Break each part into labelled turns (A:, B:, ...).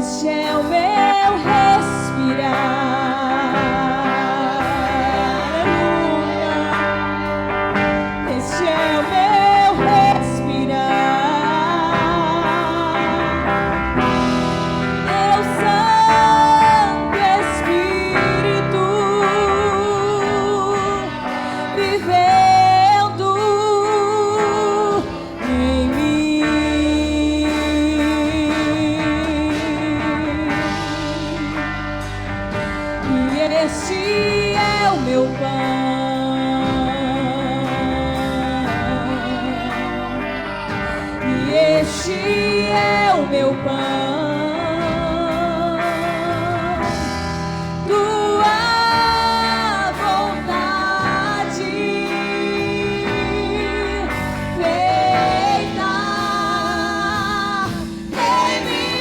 A: Este é o meu respirar. Este é o meu respirar. Teu Santo Espírito vivendo em mim. E este é o meu pão. E este é o meu pão. Tua vontade feita em mim.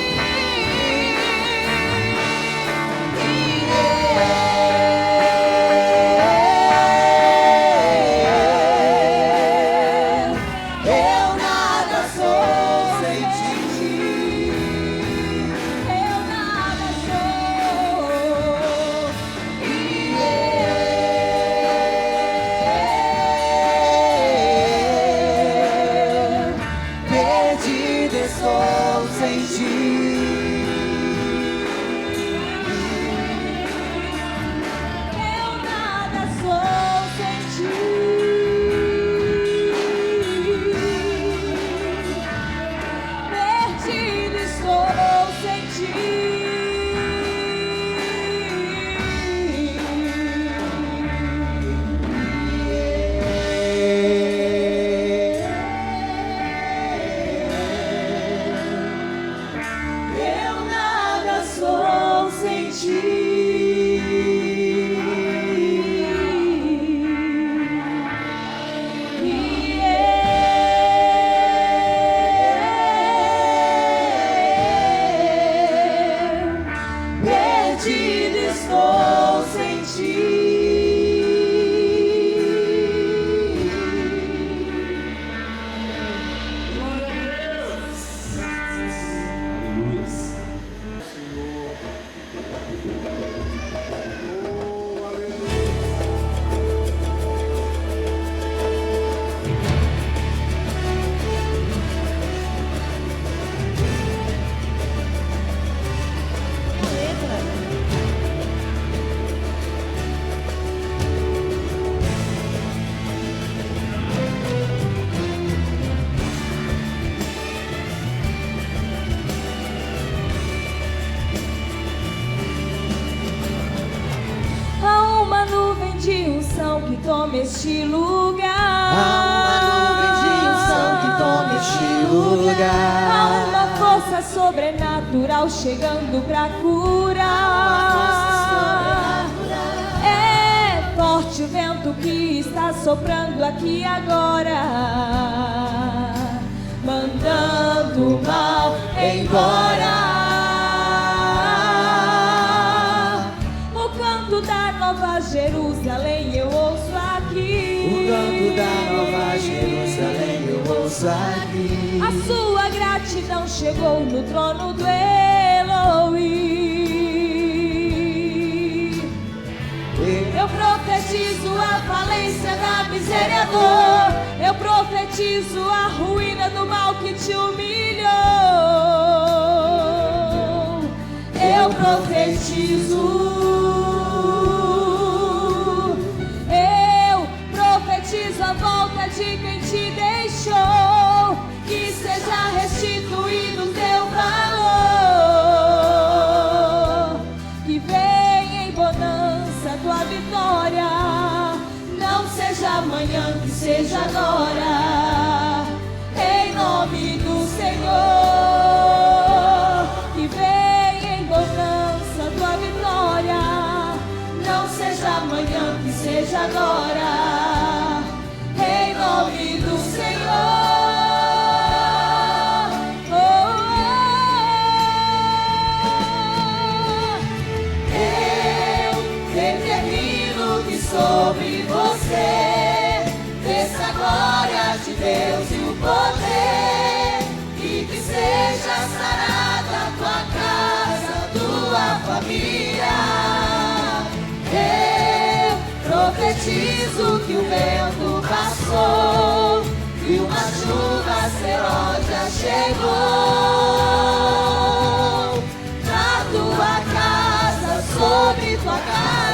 A: Eu nada sou sem ti. Eu nada sou. Perdido estou sem ti. Eu nada sou sem ti. Perdido estou sem ti. Eu nada sou sem perdido estou sem ti. Há uma nuvem de unção que toma este lugar.
B: Há uma nuvem de unção que toma este lugar.
A: Há uma força sobrenatural chegando pra curar. É forte o vento que está soprando aqui agora, mandando o mal embora. O canto da Nova Jerusalém eu ouço aqui.
B: O canto da Nova Jerusalém eu ouço aqui.
A: A sua gratidão chegou no trono do Elohim. Eu profetizo a falência da miséria e a dor. Eu profetizo a ruína do mal que te humilhou. Eu profetizo. A volta de quem te deixou, que seja restituído teu valor, que venha em bonança tua vitória, não seja amanhã, que seja agora, em nome do Senhor, que venha em bonança tua vitória, não seja amanhã, que seja agora. Em nome do Senhor, eu determino que sobre você desça a glória de Deus e o poder, e que seja sarada a tua casa. que o vento passou e uma chuva serôdia chegou na tua casa, sobre tua casa.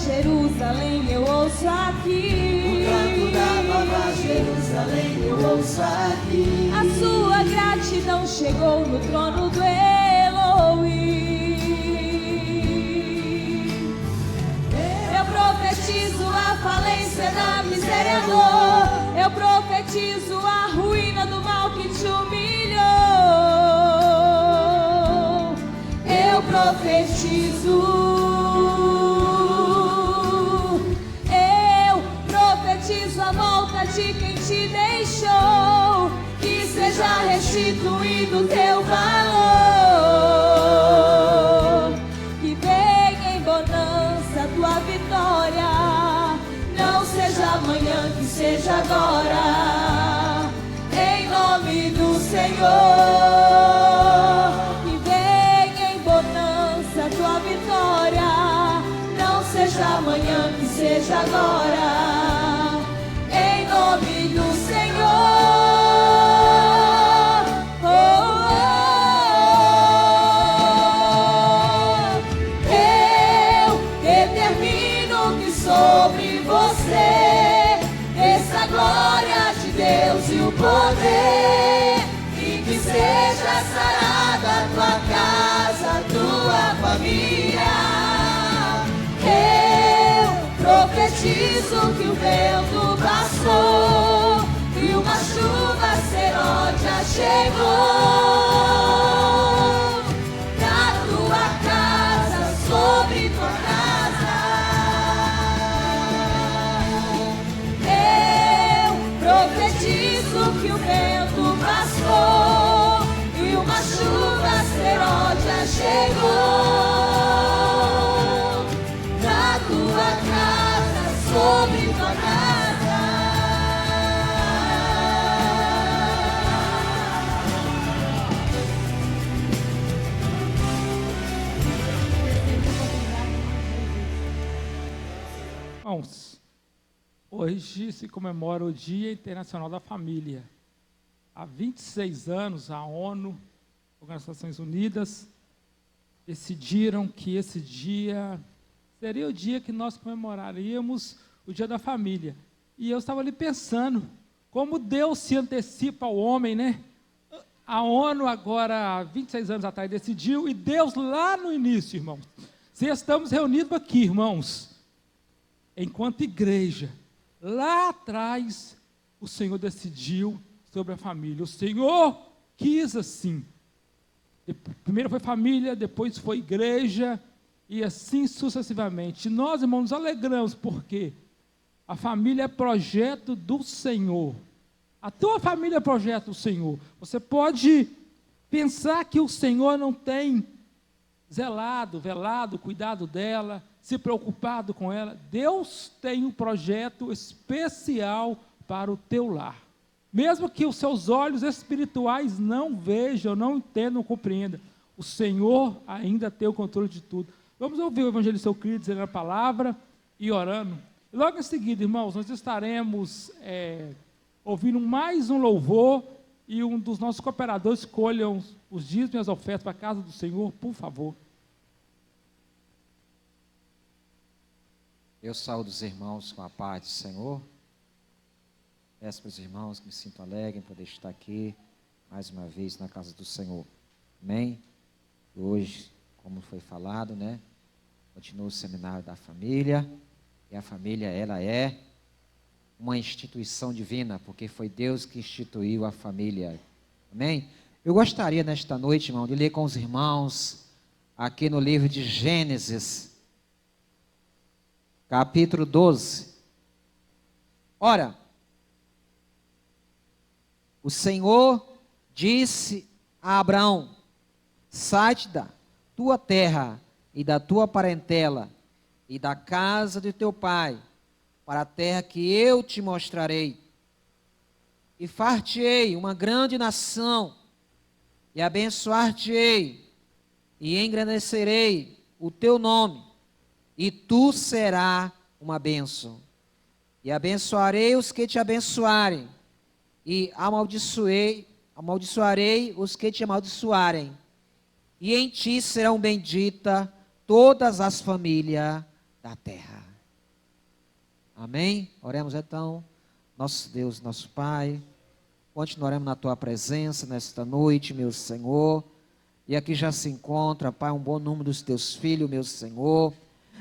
A: Jerusalém eu ouço aqui,
B: O canto da Nova Jerusalém eu ouço aqui.
A: a sua gratidão chegou no trono do Elohim. Eu profetizo a falência da miséria, dor. Eu profetizo a ruína do mal que te humilhou. Eu profetizo a volta de quem te deixou, que seja restituído teu valor, que venha em bonança tua vitória, não seja amanhã, que seja agora, em nome do Senhor. Que venha em bonança tua vitória, não seja amanhã, que seja agora, em nome do Senhor. Eu determino que sobre você desça a glória de Deus e o poder, e que seja sarada a tua casa, a tua família. Profetizo que o vento passou e uma chuva serôdia chegou na tua casa, sobre tua casa. Eu profetizo que o vento passou e uma chuva serôdia chegou na tua casa, sobre tua casa.
C: Irmãos, hoje se comemora o Dia Internacional da Família. Há 26 anos, a ONU, Organizações Unidas, decidiram que esse dia seria o dia que nós comemoraríamos o Dia da Família. E eu estava ali pensando, como Deus se antecipa ao homem, né? A ONU agora, 26 anos atrás, decidiu, e Deus lá no início, irmãos. Se estamos reunidos aqui, irmãos, enquanto igreja, lá atrás, o Senhor decidiu sobre a família. O Senhor quis assim. Primeiro foi família, depois foi igreja, e assim sucessivamente. Nós, irmãos, nos alegramos porque a família é projeto do Senhor. A tua família é projeto do Senhor. Você pode pensar que o Senhor não tem velado, cuidado dela, se preocupado com ela. Deus tem um projeto especial para o teu lar. Mesmo que os seus olhos espirituais não vejam, não entendam, não compreendam, o Senhor ainda tem o controle de tudo. Vamos ouvir o evangelista Euclides dizendo a palavra e orando. E logo em seguida, irmãos, nós estaremos ouvindo mais um louvor, e um dos nossos cooperadores escolham os dízimos e as ofertas para a casa do Senhor, por favor.
B: Eu saúdo os irmãos com a paz do Senhor. Peço para os irmãos que me sintam alegre em poder estar aqui mais uma vez na casa do Senhor. Amém? E hoje, como foi falado, né? Continua o seminário da família. E a família, ela é uma instituição divina, porque foi Deus que instituiu a família. Amém? Eu gostaria nesta noite, irmão, de ler com os irmãos aqui no livro de Gênesis, capítulo 12. Ora, o Senhor disse a Abraão: sai-te tua terra e da tua parentela e da casa de teu pai, para a terra que eu te mostrarei. E far-te-ei uma grande nação, e abençoar-te-ei, e engrandecerei o teu nome, e tu serás uma bênção. E abençoarei os que te abençoarem, e amaldiçoarei os que te amaldiçoarem. E em ti serão benditas todas as famílias da terra. Amém? Oremos então. Nosso Deus, nosso Pai, continuaremos na Tua presença nesta noite, meu Senhor. E aqui já se encontra, Pai, um bom número dos Teus filhos, meu Senhor.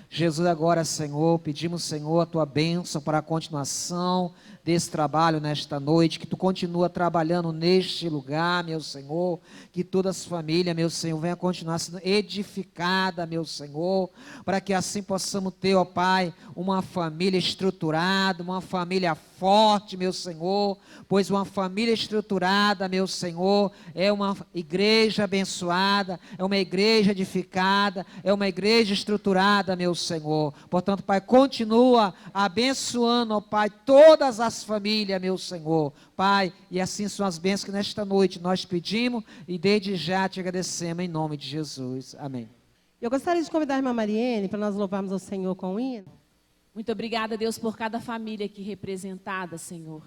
B: Jesus, agora, Senhor, pedimos, Senhor, a Tua bênção para a continuação desse trabalho nesta noite, que Tu continua trabalhando neste lugar, meu Senhor, que todas as famílias, meu Senhor, venham continuar sendo edificadas, meu Senhor, para que assim possamos ter, ó Pai, uma família estruturada, uma família forte, meu Senhor, pois uma família estruturada, meu Senhor, é uma igreja abençoada, é uma igreja edificada, é uma igreja estruturada, meu Senhor. Portanto, Pai, continua abençoando, ó Pai, todas as famílias, meu Senhor. Pai, e assim são as bênçãos que nesta noite nós pedimos e desde já te agradecemos em nome de Jesus. Amém.
D: Eu gostaria de convidar a irmã Mariene para nós louvarmos ao Senhor com o hino.
A: Muito obrigada, Deus, por cada família aqui representada, Senhor.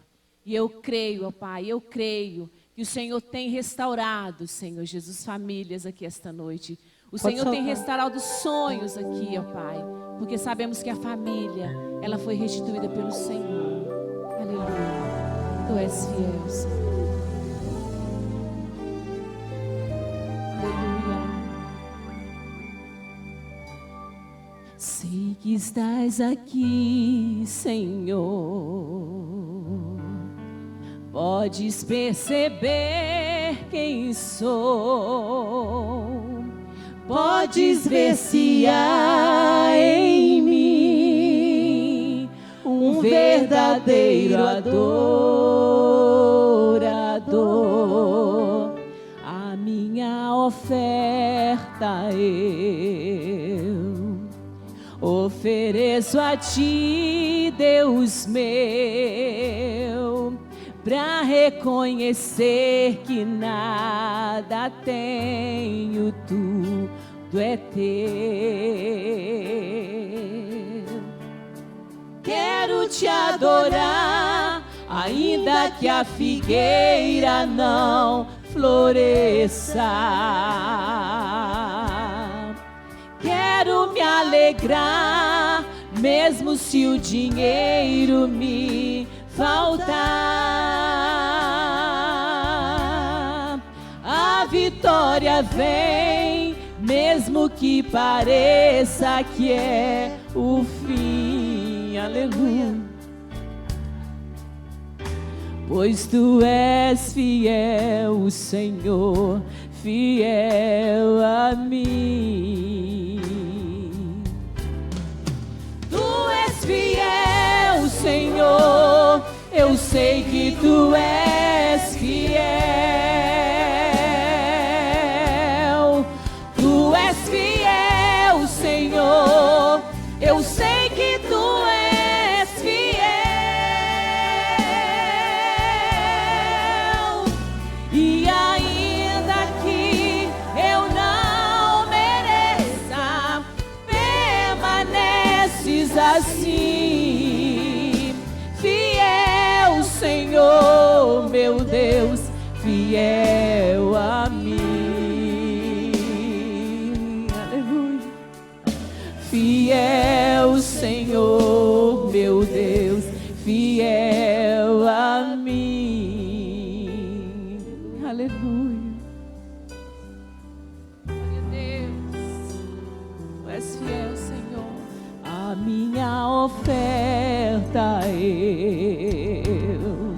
A: E eu creio, ó Pai, eu creio que o Senhor tem restaurado, Senhor Jesus, famílias aqui esta noite. O Senhor tem restaurado sonhos aqui, ó Pai, porque sabemos que a família, ela foi restituída pelo Senhor. Aleluia. Tu és fiel, Senhor. Aleluia. Sei que estás aqui, Senhor. Podes perceber quem sou. Podes ver se há em mim um verdadeiro adorador. A minha oferta eu ofereço a ti, Deus meu, pra reconhecer que nada tenho, tudo é teu. Quero te adorar, ainda que a figueira não floresça. Quero me alegrar, mesmo se o dinheiro me faltar. A vitória vem, mesmo que pareça que é o fim. Aleluia. Pois tu és fiel, Senhor, fiel a mim. Tu és fiel, Senhor, eu sei que tu és fiel. Tu és fiel, Senhor, eu sei que tu és fiel. E ainda que eu não mereça, permaneces assim. Fiel, Senhor, meu Deus, fiel a mim. Aleluia. Fiel, Senhor, meu Deus, fiel a mim. Aleluia. Glória a Deus. Tu és fiel, Senhor. A minha oferta eu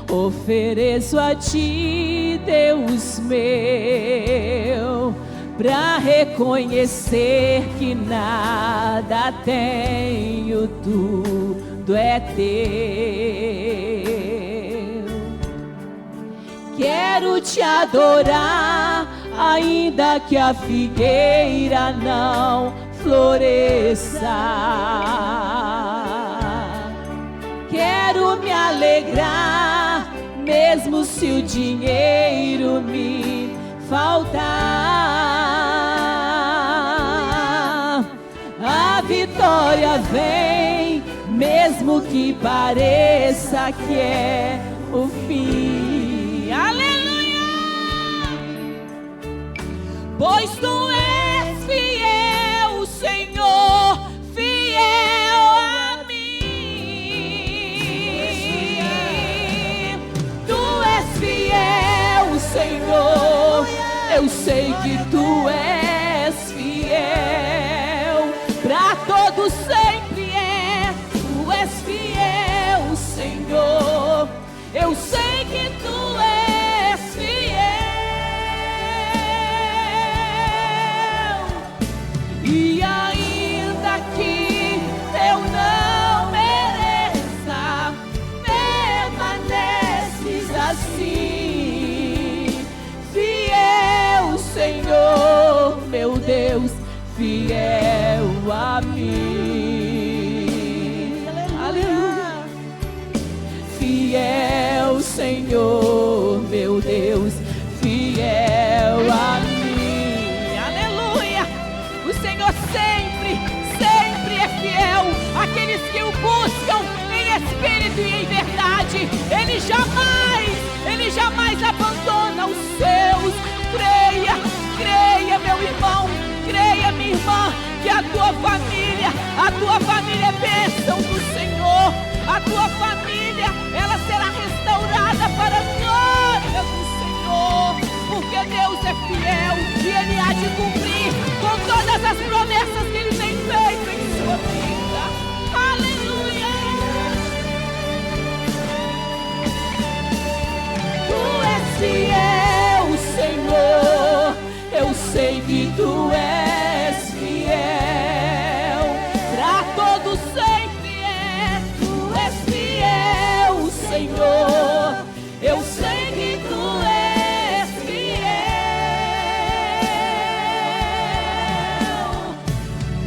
A: ofereço a ti, Deus meu, pra reconhecer que nada tenho, tudo é teu. Quero te adorar, ainda que a figueira não floresça. Quero me alegrar, mesmo se o dinheiro me faltar. A vitória vem, mesmo que pareça que é o fim. Aleluia! Pois tu és fiel, Senhor, fiel a mim. Tu és fiel, Senhor, eu sei que tu és fiel. Pra todos sempre tu és fiel, Senhor, eu sei que tu és fiel. E ainda que eu não mereça, permaneces assim. Fiel, Senhor, meu Deus, fiel a mim. Aleluia. Fiel, Senhor, meu Deus, fiel a mim. Aleluia. O Senhor sempre, sempre é fiel àqueles que o buscam em espírito e em verdade. Ele jamais abandona os seus. Creia, creia, meu irmão, creia, minha irmã, que a tua família é bênção do Senhor. A tua família, ela será restaurada para a glória do Senhor, porque Deus é fiel e Ele há de cumprir com todas as promessas que Ele tem feito em sua vida. Aleluia! Tu és fiel, Senhor, eu sei que tu és fiel. Pra todos sempre tu és fiel, Senhor, eu sei que tu és fiel.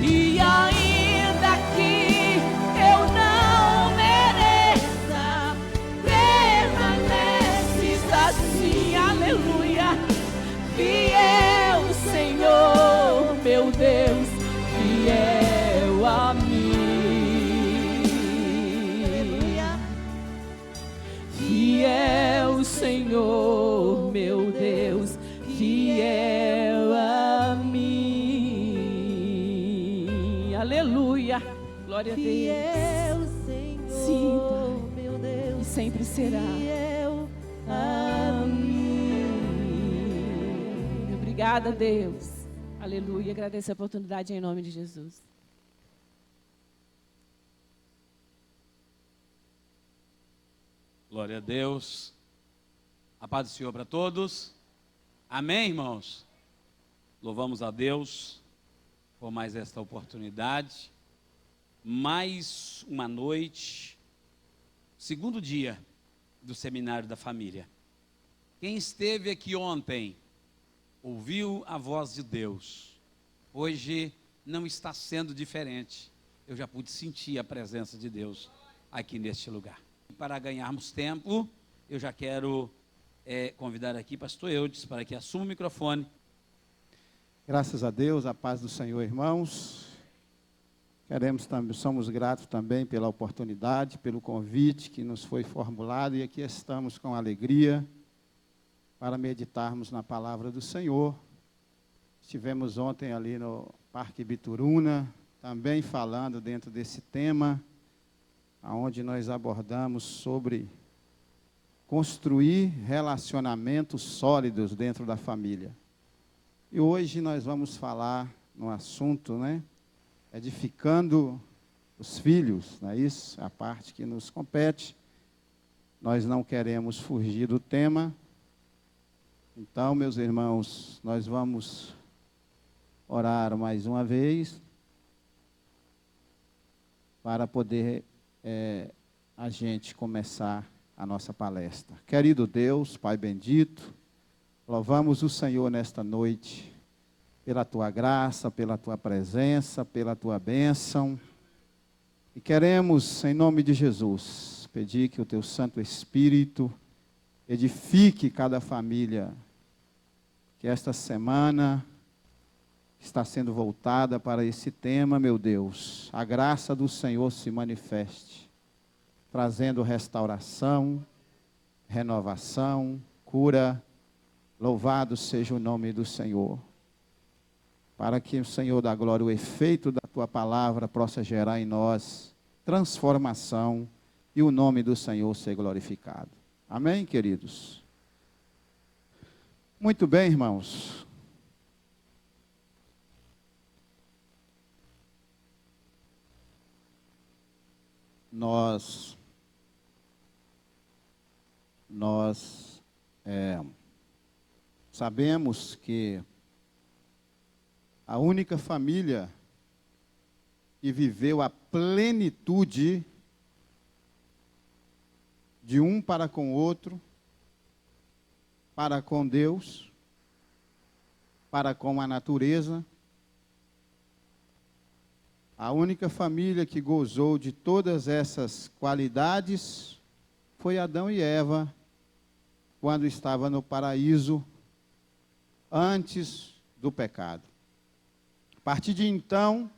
A: E ainda que eu não mereça, permaneces assim. Aleluia. Fiel, Senhor, meu Deus, fiel a mim. Fiel, Senhor, meu Deus, fiel a mim. Aleluia. Glória a Deus.
D: Fiel, Senhor,
A: Sim, Pai.
D: meu Deus,
A: E sempre será.
D: fiel a mim.
A: Obrigada, Deus. Aleluia. Agradeço a oportunidade em nome de Jesus.
E: Glória a Deus. A paz do Senhor para todos. Amém, irmãos? Louvamos a Deus por mais esta oportunidade. Mais uma noite. Segundo dia do Seminário da Família. Quem esteve aqui ontem ouviu a voz de Deus. Hoje não está sendo diferente. Eu já pude sentir a presença de Deus aqui neste lugar. Para ganharmos tempo, eu já quero convidar aqui pastor Eudes para que assuma o microfone.
F: Graças a Deus, a paz do Senhor, irmãos. Somos gratos também pela oportunidade, pelo convite que nos foi formulado, e aqui estamos com alegria para meditarmos na palavra do Senhor. Estivemos ontem ali no Parque Bituruna, também falando dentro desse tema, onde nós abordamos sobre construir relacionamentos sólidos dentro da família. E hoje nós vamos falar no assunto, edificando os filhos, não é isso? A parte que nos compete. Nós não queremos fugir do tema. Então, meus irmãos, nós vamos orar mais uma vez para poder a gente começar a nossa palestra. Querido Deus, Pai bendito, Louvamos o Senhor nesta noite, pela tua graça, pela tua presença, pela tua bênção. E queremos, em nome de Jesus, pedir que o teu Santo Espírito edifique cada família, que esta semana está sendo voltada para esse tema, meu Deus. A graça do Senhor se manifeste, trazendo restauração, renovação, cura. Louvado seja o nome do Senhor. Para que o Senhor da glória, o efeito da tua palavra possa gerar em nós transformação e o nome do Senhor ser glorificado. Amém, queridos? Muito bem, irmãos. Nós sabemos que a única família que viveu a plenitude de um para com o outro, para com Deus, para com a natureza, a única família que gozou de todas essas qualidades foi Adão e Eva, quando estava no paraíso, antes do pecado. A partir de então,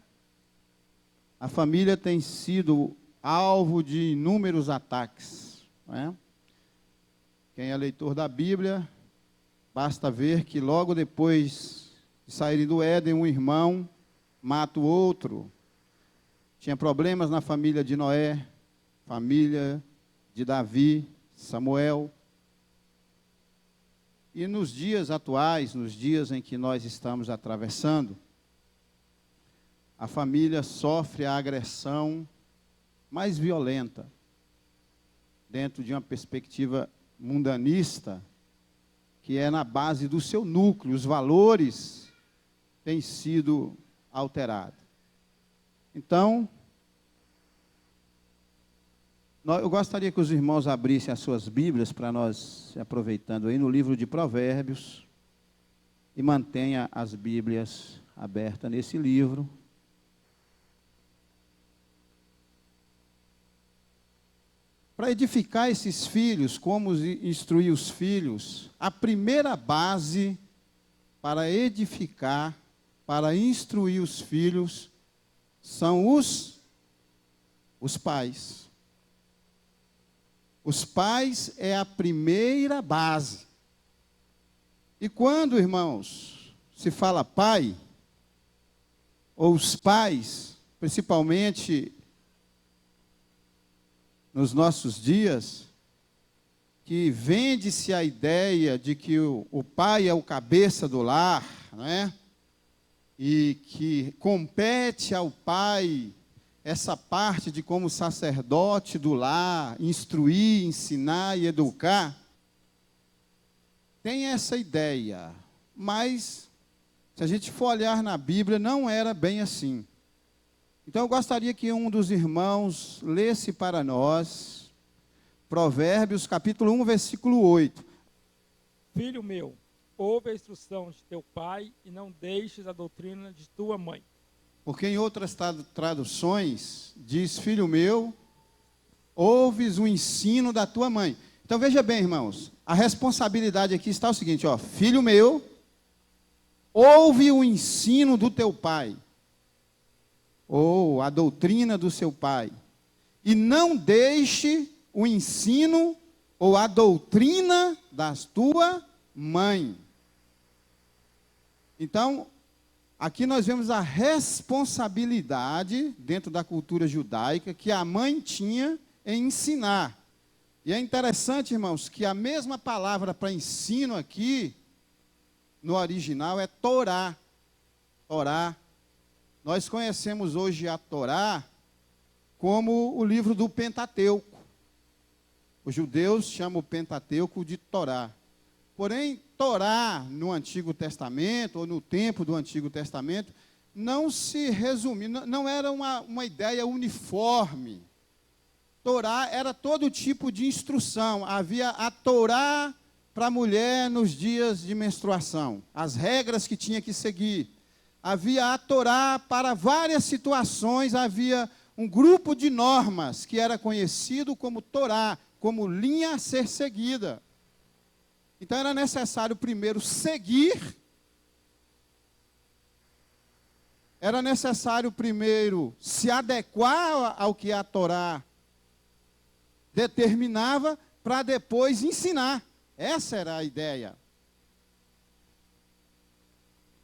F: a família tem sido alvo de inúmeros ataques, não é? Quem é leitor da Bíblia, basta ver que logo depois de saírem do Éden, um irmão mata o outro. Tinha problemas na família de Noé, família de Davi, Samuel. E nos dias atuais, nos dias em que nós estamos atravessando, a família sofre a agressão mais violenta, dentro de uma perspectiva mundanista, que é na base do seu núcleo, os valores têm sido alterados. Então, eu gostaria que os irmãos abrissem as suas Bíblias para nós, aproveitando aí, no livro de Provérbios, e mantenha as Bíblias abertas nesse livro. Para edificar esses filhos, como instruir os filhos, a primeira base para edificar, para instruir os filhos, são os pais. Os pais é a primeira base. E quando, irmãos, se fala pai, ou os pais, principalmente nos nossos dias, que vende-se a ideia de que o pai é o cabeça do lar, não é? E que compete ao pai essa parte de como sacerdote do lar, instruir, ensinar e educar. Tem essa ideia, mas se a gente for olhar na Bíblia, não era bem assim. Então eu gostaria que um dos irmãos lesse para nós Provérbios capítulo 1, versículo 8.
C: Filho meu, ouve a instrução de teu pai e não deixes a doutrina de tua mãe.
F: Porque em outras traduções diz, filho meu, ouves o ensino da tua mãe. Então veja bem, irmãos, a responsabilidade aqui está o seguinte, ó, filho meu, ouve o ensino do teu pai, ou a doutrina do seu pai, e não deixe o ensino ou a doutrina da tua mãe. Então, aqui nós vemos a responsabilidade, dentro da cultura judaica, que a mãe tinha em ensinar. E é interessante, irmãos, que a mesma palavra para ensino aqui, no original, é Torá. Torá. Nós conhecemos hoje a Torá como o livro do Pentateuco. Os judeus chamam o Pentateuco de Torá. Porém, Torá no Antigo Testamento, ou no tempo do Antigo Testamento, não se resumia, não era uma ideia uniforme. Torá era todo tipo de instrução. Havia a Torá para a mulher nos dias de menstruação, as regras que tinha que seguir. Havia a Torá para várias situações, havia um grupo de normas que era conhecido como Torá, como linha a ser seguida. Então era necessário primeiro seguir, era necessário primeiro se adequar ao que a Torá determinava, para depois ensinar. Essa era a ideia.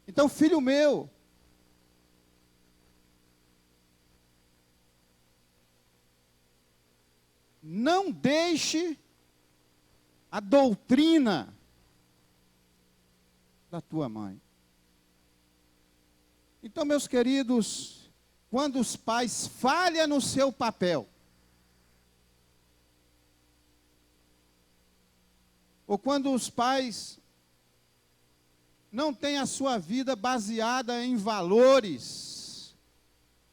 F: Então, filho meu, não deixe a doutrina da tua mãe. Então, meus queridos, quando os pais falham no seu papel, ou quando os pais não têm a sua vida baseada em valores,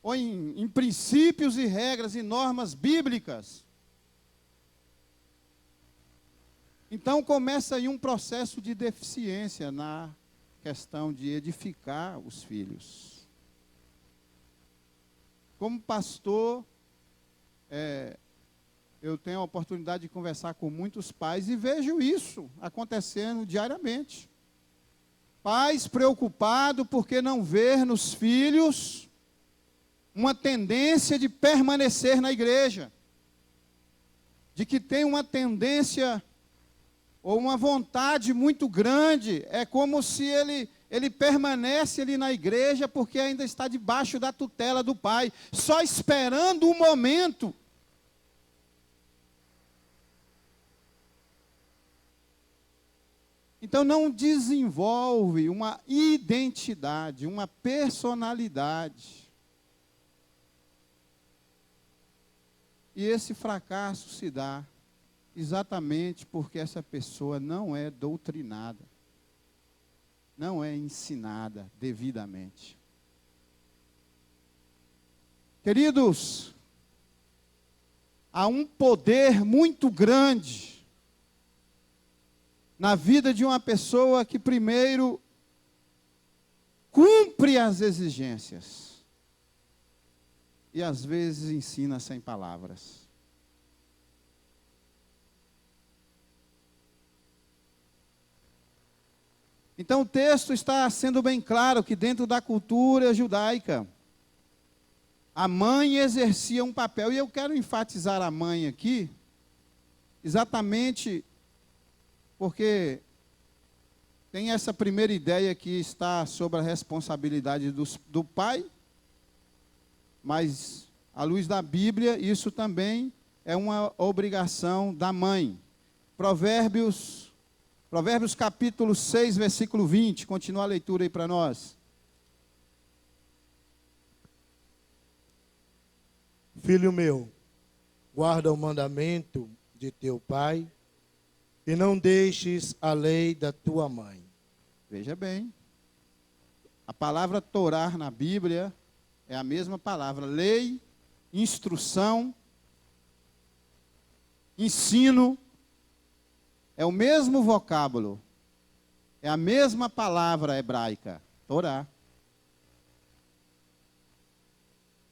F: ou em princípios e regras e normas bíblicas, então começa aí um processo de deficiência na questão de edificar os filhos. Como pastor, eu tenho a oportunidade de conversar com muitos pais e vejo isso acontecendo diariamente. Pais preocupados porque não ver nos filhos uma tendência de permanecer na igreja, de que tem uma tendência ou uma vontade muito grande, é como se ele permanece ali na igreja porque ainda está debaixo da tutela do pai, só esperando o momento. Então não desenvolve uma identidade, uma personalidade. E esse fracasso se dá exatamente porque essa pessoa não é doutrinada, não é ensinada devidamente. Queridos, há um poder muito grande na vida de uma pessoa que primeiro cumpre as exigências e às vezes ensina sem palavras. Então o texto está sendo bem claro que dentro da cultura judaica, a mãe exercia um papel, e eu quero enfatizar a mãe aqui, exatamente porque tem essa primeira ideia que está sobre a responsabilidade do pai, mas, à luz da Bíblia, isso também é uma obrigação da mãe. Provérbios capítulo 6, versículo 20, continua a leitura aí para nós.
G: Filho meu, guarda o mandamento de teu pai, e não deixes a lei da tua mãe.
F: Veja bem, a palavra Torá na Bíblia é a mesma palavra, lei, instrução, ensino, é o mesmo vocábulo, é a mesma palavra hebraica, Torá.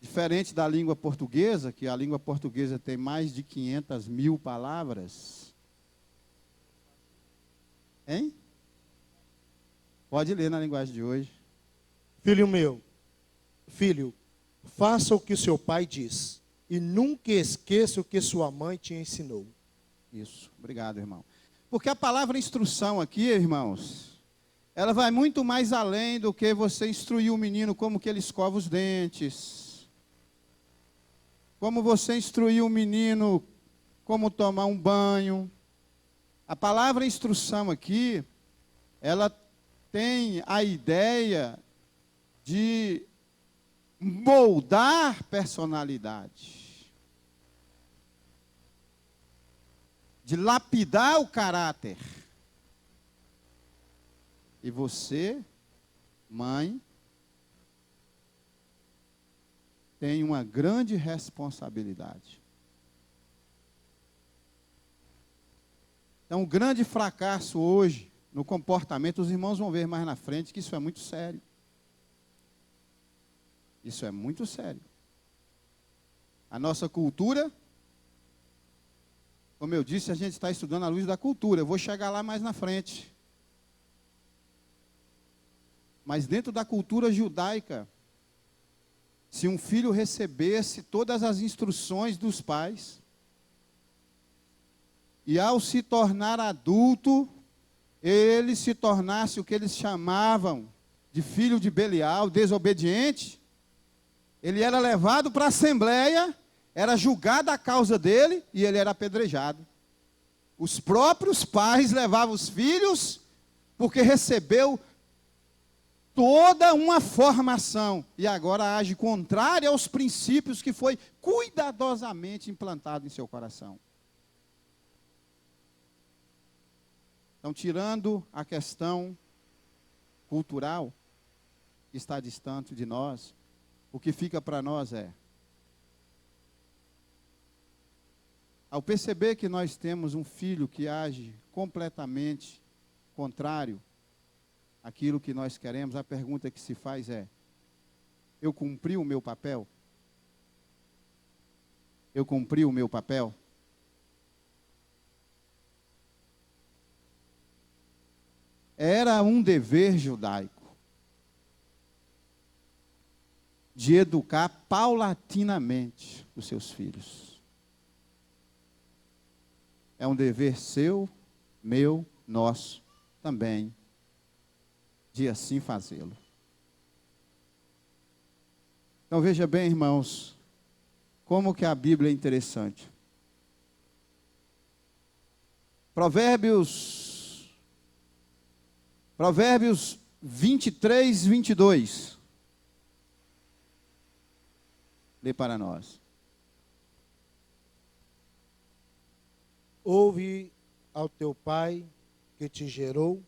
F: Diferente da língua portuguesa, que a língua portuguesa tem mais de 500.000 palavras. Hein? Pode ler na linguagem de hoje.
G: Filho meu, filho, faça o que seu pai diz, e nunca esqueça o que sua mãe te ensinou.
F: Isso, obrigado, irmão. Porque a palavra instrução aqui, irmãos, ela vai muito mais além do que você instruir o menino como que ele escova os dentes, como você instruir o menino como tomar um banho. A palavra instrução aqui, ela tem a ideia de moldar personalidade, de lapidar o caráter. E você, mãe, tem uma grande responsabilidade. Então, o grande fracasso hoje no comportamento, os irmãos vão ver mais na frente que isso é muito sério. Isso é muito sério. A nossa cultura, como eu disse, a gente está estudando à luz da cultura. Eu vou chegar lá mais na frente. Mas dentro da cultura judaica, se um filho recebesse todas as instruções dos pais, e ao se tornar adulto, ele se tornasse o que eles chamavam de filho de Belial, desobediente, ele era levado para a assembleia, era julgada a causa dele e ele era apedrejado. Os próprios pais levavam os filhos porque recebeu toda uma formação e agora age contrária aos princípios que foi cuidadosamente implantado em seu coração. Então, tirando a questão cultural, que está distante de nós, o que fica para nós é, ao perceber que nós temos um filho que age completamente contrário àquilo que nós queremos, a pergunta que se faz é, eu cumpri o meu papel? Eu cumpri o meu papel? Era um dever judaico de educar paulatinamente os seus filhos. É um dever seu, meu, nosso também, de assim fazê-lo. Então veja bem, irmãos, como que a Bíblia é interessante. Provérbios 23, 22. Lê para nós.
G: Ouve ao teu pai que te gerou,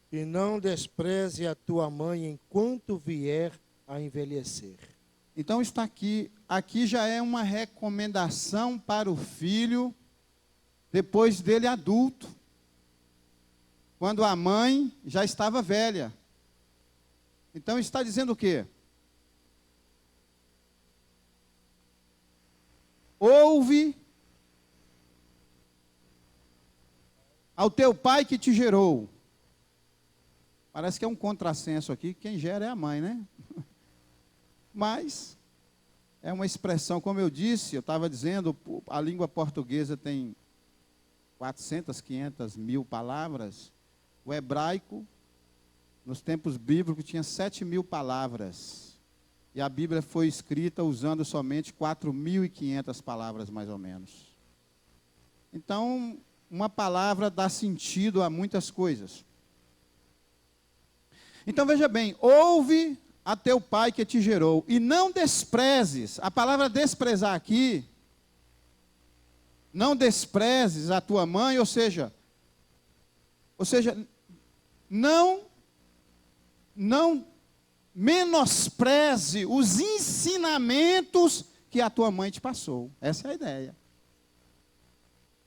G: e não despreze a tua mãe enquanto vier a envelhecer.
F: Então está aqui já é uma recomendação para o filho, depois dele adulto, quando a mãe já estava velha. Então está dizendo o quê? Ouve ao teu pai que te gerou. Parece que é um contrassenso aqui, quem gera é a mãe, né? Mas é uma expressão, como eu disse, eu estava dizendo, a língua portuguesa tem 400, 500 mil palavras. O hebraico, nos tempos bíblicos, tinha 7.000 palavras. E a Bíblia foi escrita usando somente 4.500 palavras, mais ou menos. Então, uma palavra dá sentido a muitas coisas. Então, veja bem, ouve a teu pai que te gerou, e não desprezes, a palavra desprezar aqui, não desprezes a tua mãe, ou seja, não menospreze os ensinamentos que a tua mãe te passou. Essa é a ideia.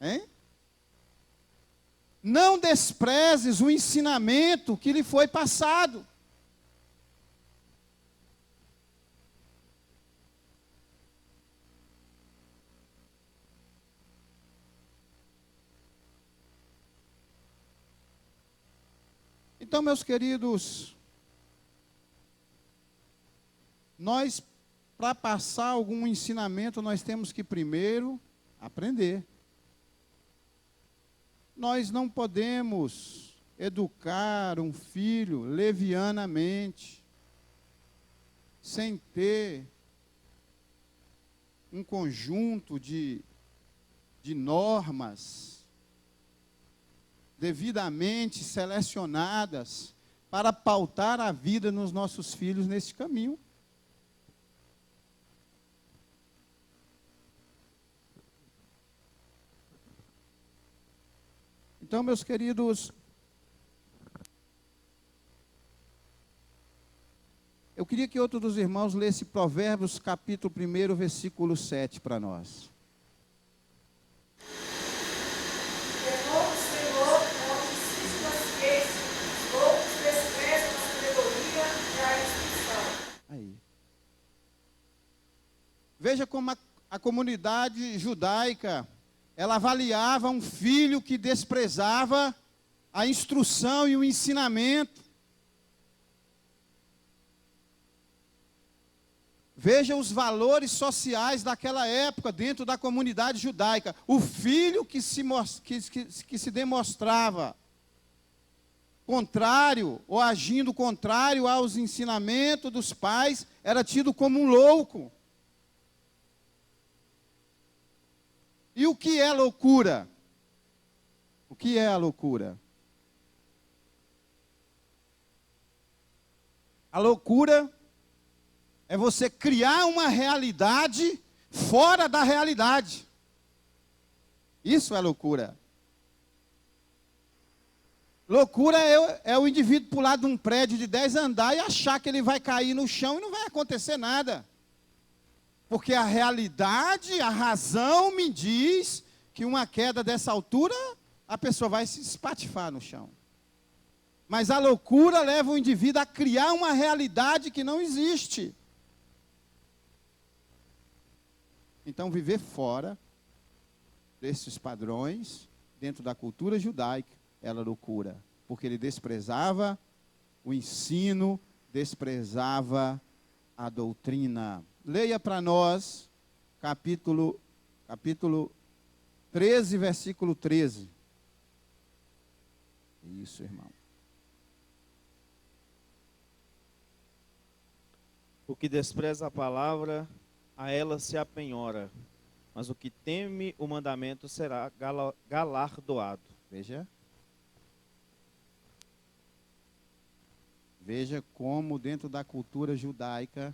F: Hein? Não desprezes o ensinamento que lhe foi passado. Então, meus queridos, nós, para passar algum ensinamento, nós temos que primeiro aprender. Nós não podemos educar um filho levianamente, sem ter um conjunto de normas devidamente selecionadas para pautar a vida nos nossos filhos nesse caminho. Então, meus queridos, eu queria que outro dos irmãos lesse Provérbios capítulo 1, versículo 7 para nós.
A: Temor
F: veja como a comunidade judaica, ela avaliava um filho que desprezava a instrução e o ensinamento. Veja os valores sociais daquela época dentro da comunidade judaica. O filho que se demonstrava contrário ou agindo contrário aos ensinamentos dos pais era tido como um louco. E o que é loucura? O que é a loucura? A loucura é você criar uma realidade fora da realidade. Isso é loucura. Loucura é o indivíduo pular de um prédio de 10 andares e achar que ele vai cair no chão e não vai acontecer nada. Porque a realidade, a razão me diz que uma queda dessa altura, a pessoa vai se espatifar no chão. Mas a loucura leva o indivíduo a criar uma realidade que não existe. Então, viver fora desses padrões, dentro da cultura judaica, era loucura. Porque ele desprezava o ensino, desprezava a doutrina. Leia para nós, capítulo 13, versículo 13. Isso, irmão.
H: O que despreza a palavra, a ela se apenhora, mas o que teme o mandamento será galardoado.
F: Veja. Veja como dentro da cultura judaica,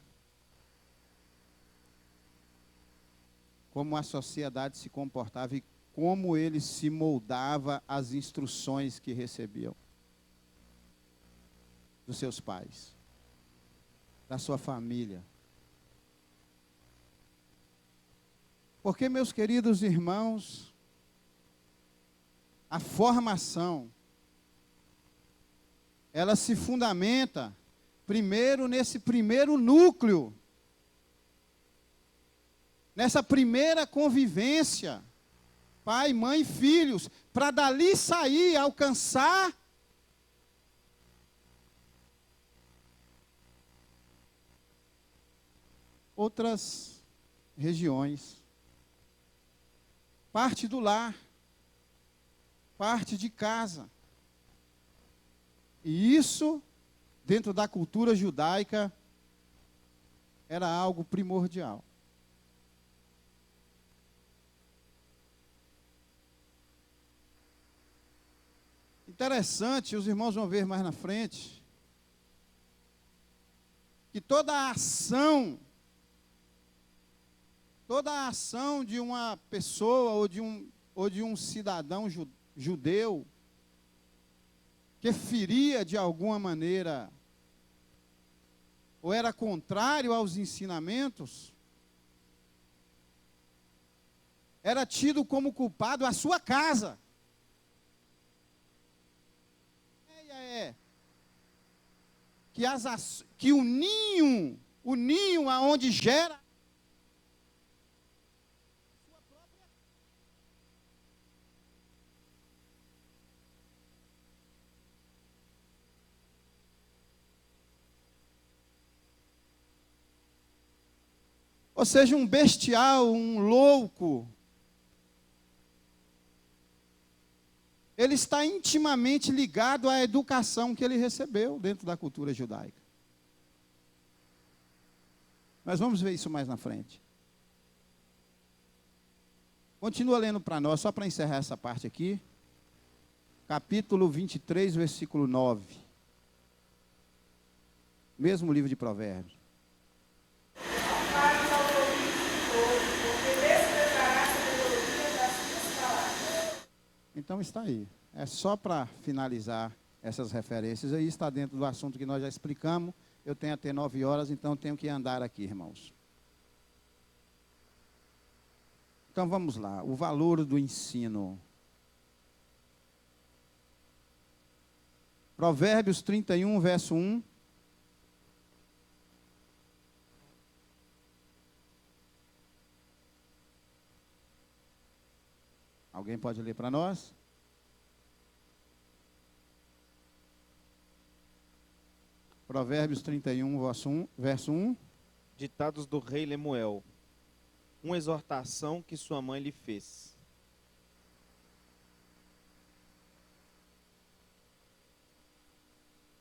F: como a sociedade se comportava e como ele se moldava às instruções que recebiam dos seus pais, da sua família. Porque, meus queridos irmãos, a formação, ela se fundamenta primeiro nesse primeiro núcleo, nessa primeira convivência, pai, mãe e filhos, para dali sair, alcançar outras regiões. Parte do lar, parte de casa. E isso, dentro da cultura judaica, era algo primordial. Interessante, os irmãos vão ver mais na frente, que toda a ação de uma pessoa ou de um cidadão judeu que feria de alguma maneira ou era contrário aos ensinamentos, era tido como culpado a sua casa. Que o ninho aonde gera ou seja, um bestial, um louco, ele está intimamente ligado à educação que ele recebeu dentro da cultura judaica. Mas vamos ver isso mais na frente. Continua lendo para nós, só para encerrar essa parte aqui. Capítulo 23, versículo 9. Mesmo livro de Provérbios. Então está aí. É só para finalizar essas referências aí, está dentro do assunto que nós já explicamos. Eu tenho até 9 horas, então tenho que andar aqui, irmãos. Então vamos lá, o valor do ensino. Provérbios 31, verso 1. . Alguém pode ler para nós? Provérbios 31, verso 1.
H: Ditados do rei Lemuel. Uma exortação que sua mãe lhe fez.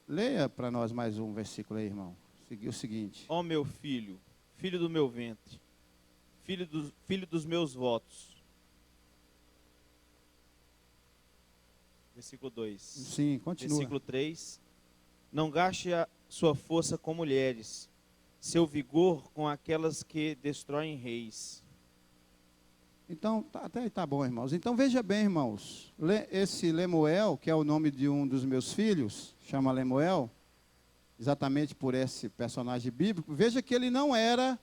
F: Leia para nós mais um versículo aí, irmão. O seguinte.
H: Ó meu filho, filho do meu ventre, filho dos meus votos. Versículo 2.
F: Sim, continua.
H: Versículo 3. Não gaste a sua força com mulheres, seu vigor com aquelas que destroem reis.
F: Então, até aí tá bom, irmãos. Então, veja bem, irmãos. Esse Lemuel, que é o nome de um dos meus filhos, chama Lemuel, exatamente por esse personagem bíblico. Veja que ele não era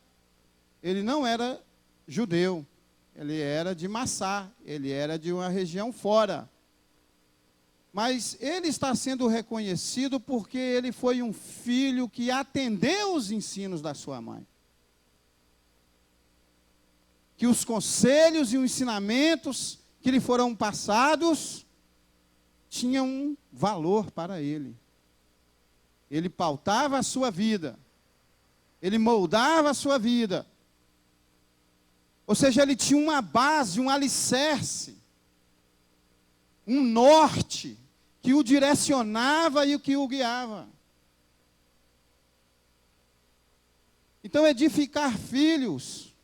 F: judeu. Ele era de Massá, ele era de uma região fora. Mas ele está sendo reconhecido porque ele foi um filho que atendeu os ensinos da sua mãe. Que os conselhos e os ensinamentos que lhe foram passados tinham um valor para ele. Ele pautava a sua vida. Ele moldava a sua vida. Ou seja, ele tinha uma base, um alicerce, um norte que o direcionava e o que o guiava. Então, edificar filhos,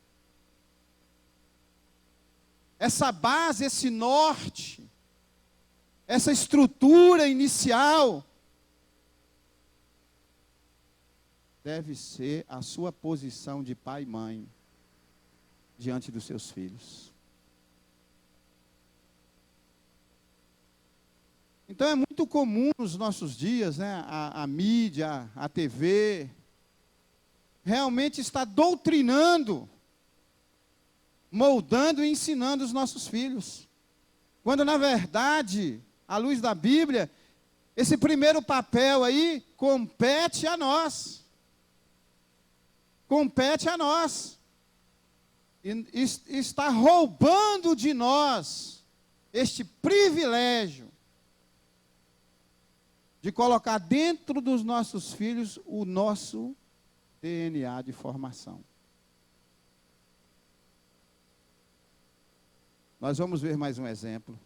F: essa base, esse norte, essa estrutura inicial, deve ser a sua posição de pai e mãe diante dos seus filhos. Então é muito comum nos nossos dias, né, a mídia, a TV, realmente está doutrinando, moldando e ensinando os nossos filhos. Quando, na verdade, à luz da Bíblia, esse primeiro papel aí compete a nós. Compete a nós. E está roubando de nós este privilégio de colocar dentro dos nossos filhos o nosso DNA de formação. Nós vamos ver mais um exemplo.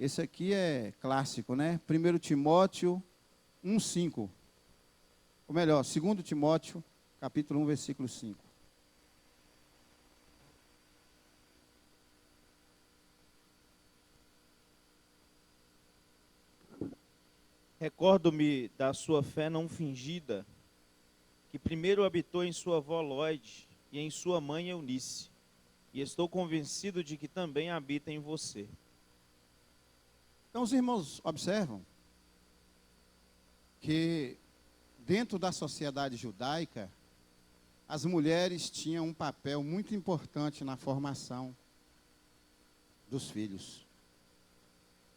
F: Esse aqui é clássico, né? 1 Timóteo 1:5. Ou melhor, 2 Timóteo, capítulo 1, versículo 5.
H: Recordo-me da sua fé não fingida, que primeiro habitou em sua avó Lóide e em sua mãe Eunice, e estou convencido de que também habita em você.
F: Então os irmãos observam que dentro da sociedade judaica, as mulheres tinham um papel muito importante na formação dos filhos.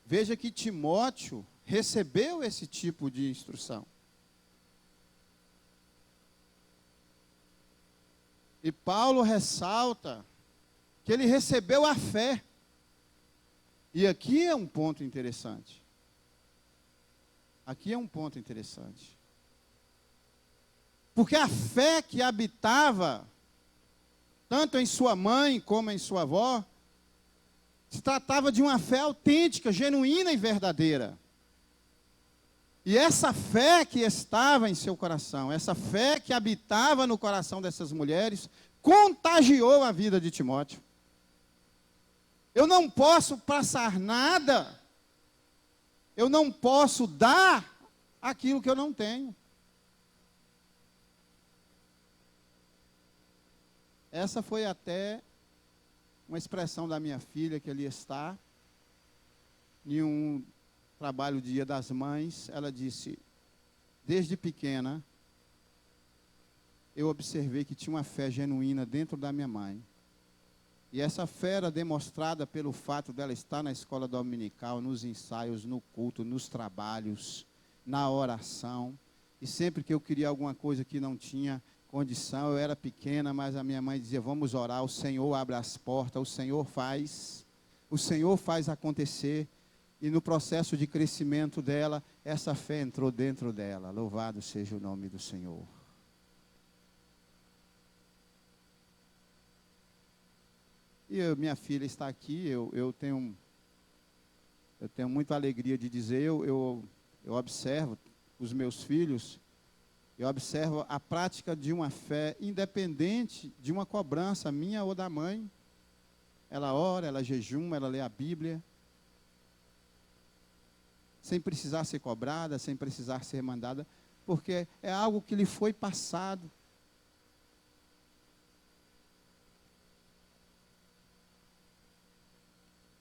F: Veja que Timóteo recebeu esse tipo de instrução. E Paulo ressalta que ele recebeu a fé. E aqui é um ponto interessante. Aqui é um ponto interessante. Porque a fé que habitava, tanto em sua mãe como em sua avó, se tratava de uma fé autêntica, genuína e verdadeira. E essa fé que estava em seu coração, essa fé que habitava no coração dessas mulheres, contagiou a vida de Timóteo. Eu não posso passar nada, eu não posso dar aquilo que eu não tenho. Essa foi até uma expressão da minha filha, que ali está, em um trabalho Dia das Mães. Ela disse: desde pequena, eu observei que tinha uma fé genuína dentro da minha mãe. E essa fé era demonstrada pelo fato dela estar na escola dominical, nos ensaios, no culto, nos trabalhos, na oração. E sempre que eu queria alguma coisa que não tinha, condição, eu era pequena, mas a minha mãe dizia, vamos orar, o Senhor abre as portas, o Senhor faz acontecer. E no processo de crescimento dela, essa fé entrou dentro dela. Louvado seja o nome do Senhor. E minha filha está aqui, eu tenho muita alegria de dizer, eu observo os meus filhos, eu observo a prática de uma fé independente de uma cobrança minha ou da mãe. Ela ora, ela jejuma, ela lê a Bíblia, sem precisar ser cobrada, sem precisar ser mandada, porque é algo que lhe foi passado.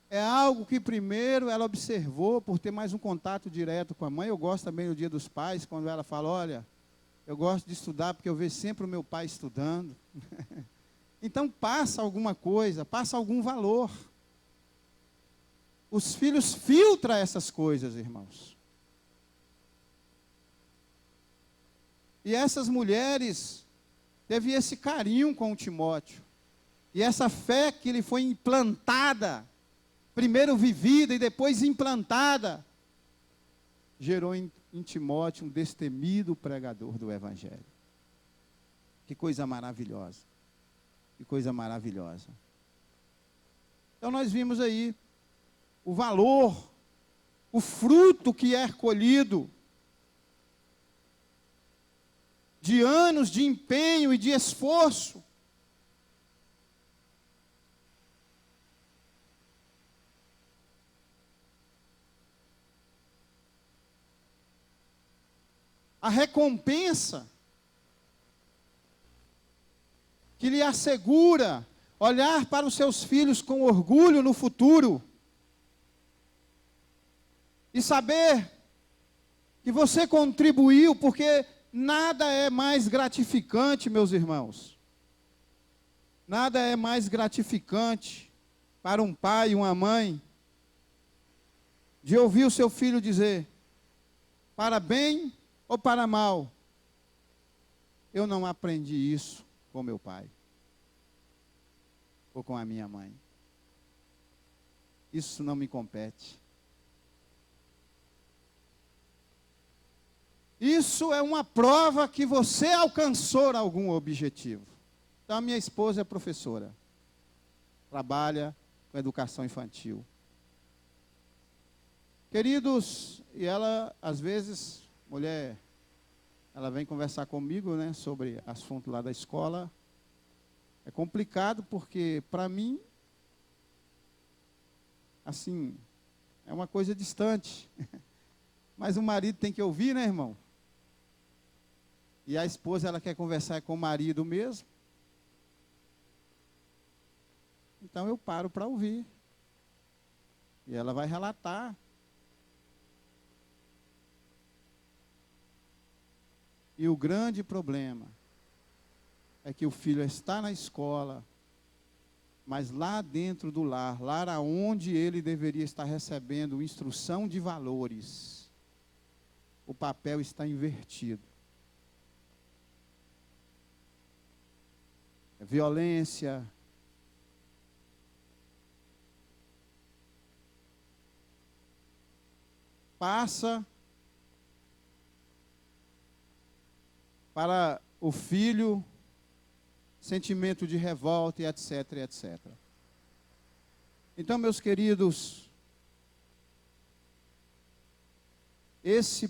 F: É algo que primeiro ela observou por ter mais um contato direto com a mãe. Eu gosto também do Dia dos Pais, quando ela fala, olha, eu gosto de estudar porque eu vejo sempre o meu pai estudando. Então passa alguma coisa, passa algum valor. Os filhos filtram essas coisas, irmãos. E essas mulheres teve esse carinho com o Timóteo. E essa fé que lhe foi implantada, primeiro vivida e depois implantada, gerou em Timóteo um destemido pregador do Evangelho. Que coisa maravilhosa. Que coisa maravilhosa. Então nós vimos aí o valor, o fruto que é colhido de anos de empenho e de esforço. A recompensa que lhe assegura olhar para os seus filhos com orgulho no futuro e saber que você contribuiu, porque nada é mais gratificante, meus irmãos. Nada é mais gratificante para um pai e uma mãe de ouvir o seu filho dizer, para bem ou para mal, eu não aprendi isso com meu pai ou com a minha mãe. Isso não me compete. Isso é uma prova que você alcançou algum objetivo. Então, a minha esposa é professora, trabalha com educação infantil. Queridos, e ela, às vezes, mulher, ela vem conversar comigo, né, sobre assunto lá da escola. É complicado porque, para mim, assim, é uma coisa distante. Mas o marido tem que ouvir, né, irmão? E a esposa, ela quer conversar com o marido mesmo. Então eu paro para ouvir. E ela vai relatar. E o grande problema é que o filho está na escola, mas lá dentro do lar, lá onde ele deveria estar recebendo instrução de valores, o papel está invertido. É violência, passa para o filho sentimento de revolta e etc, etc. Então, meus queridos, essa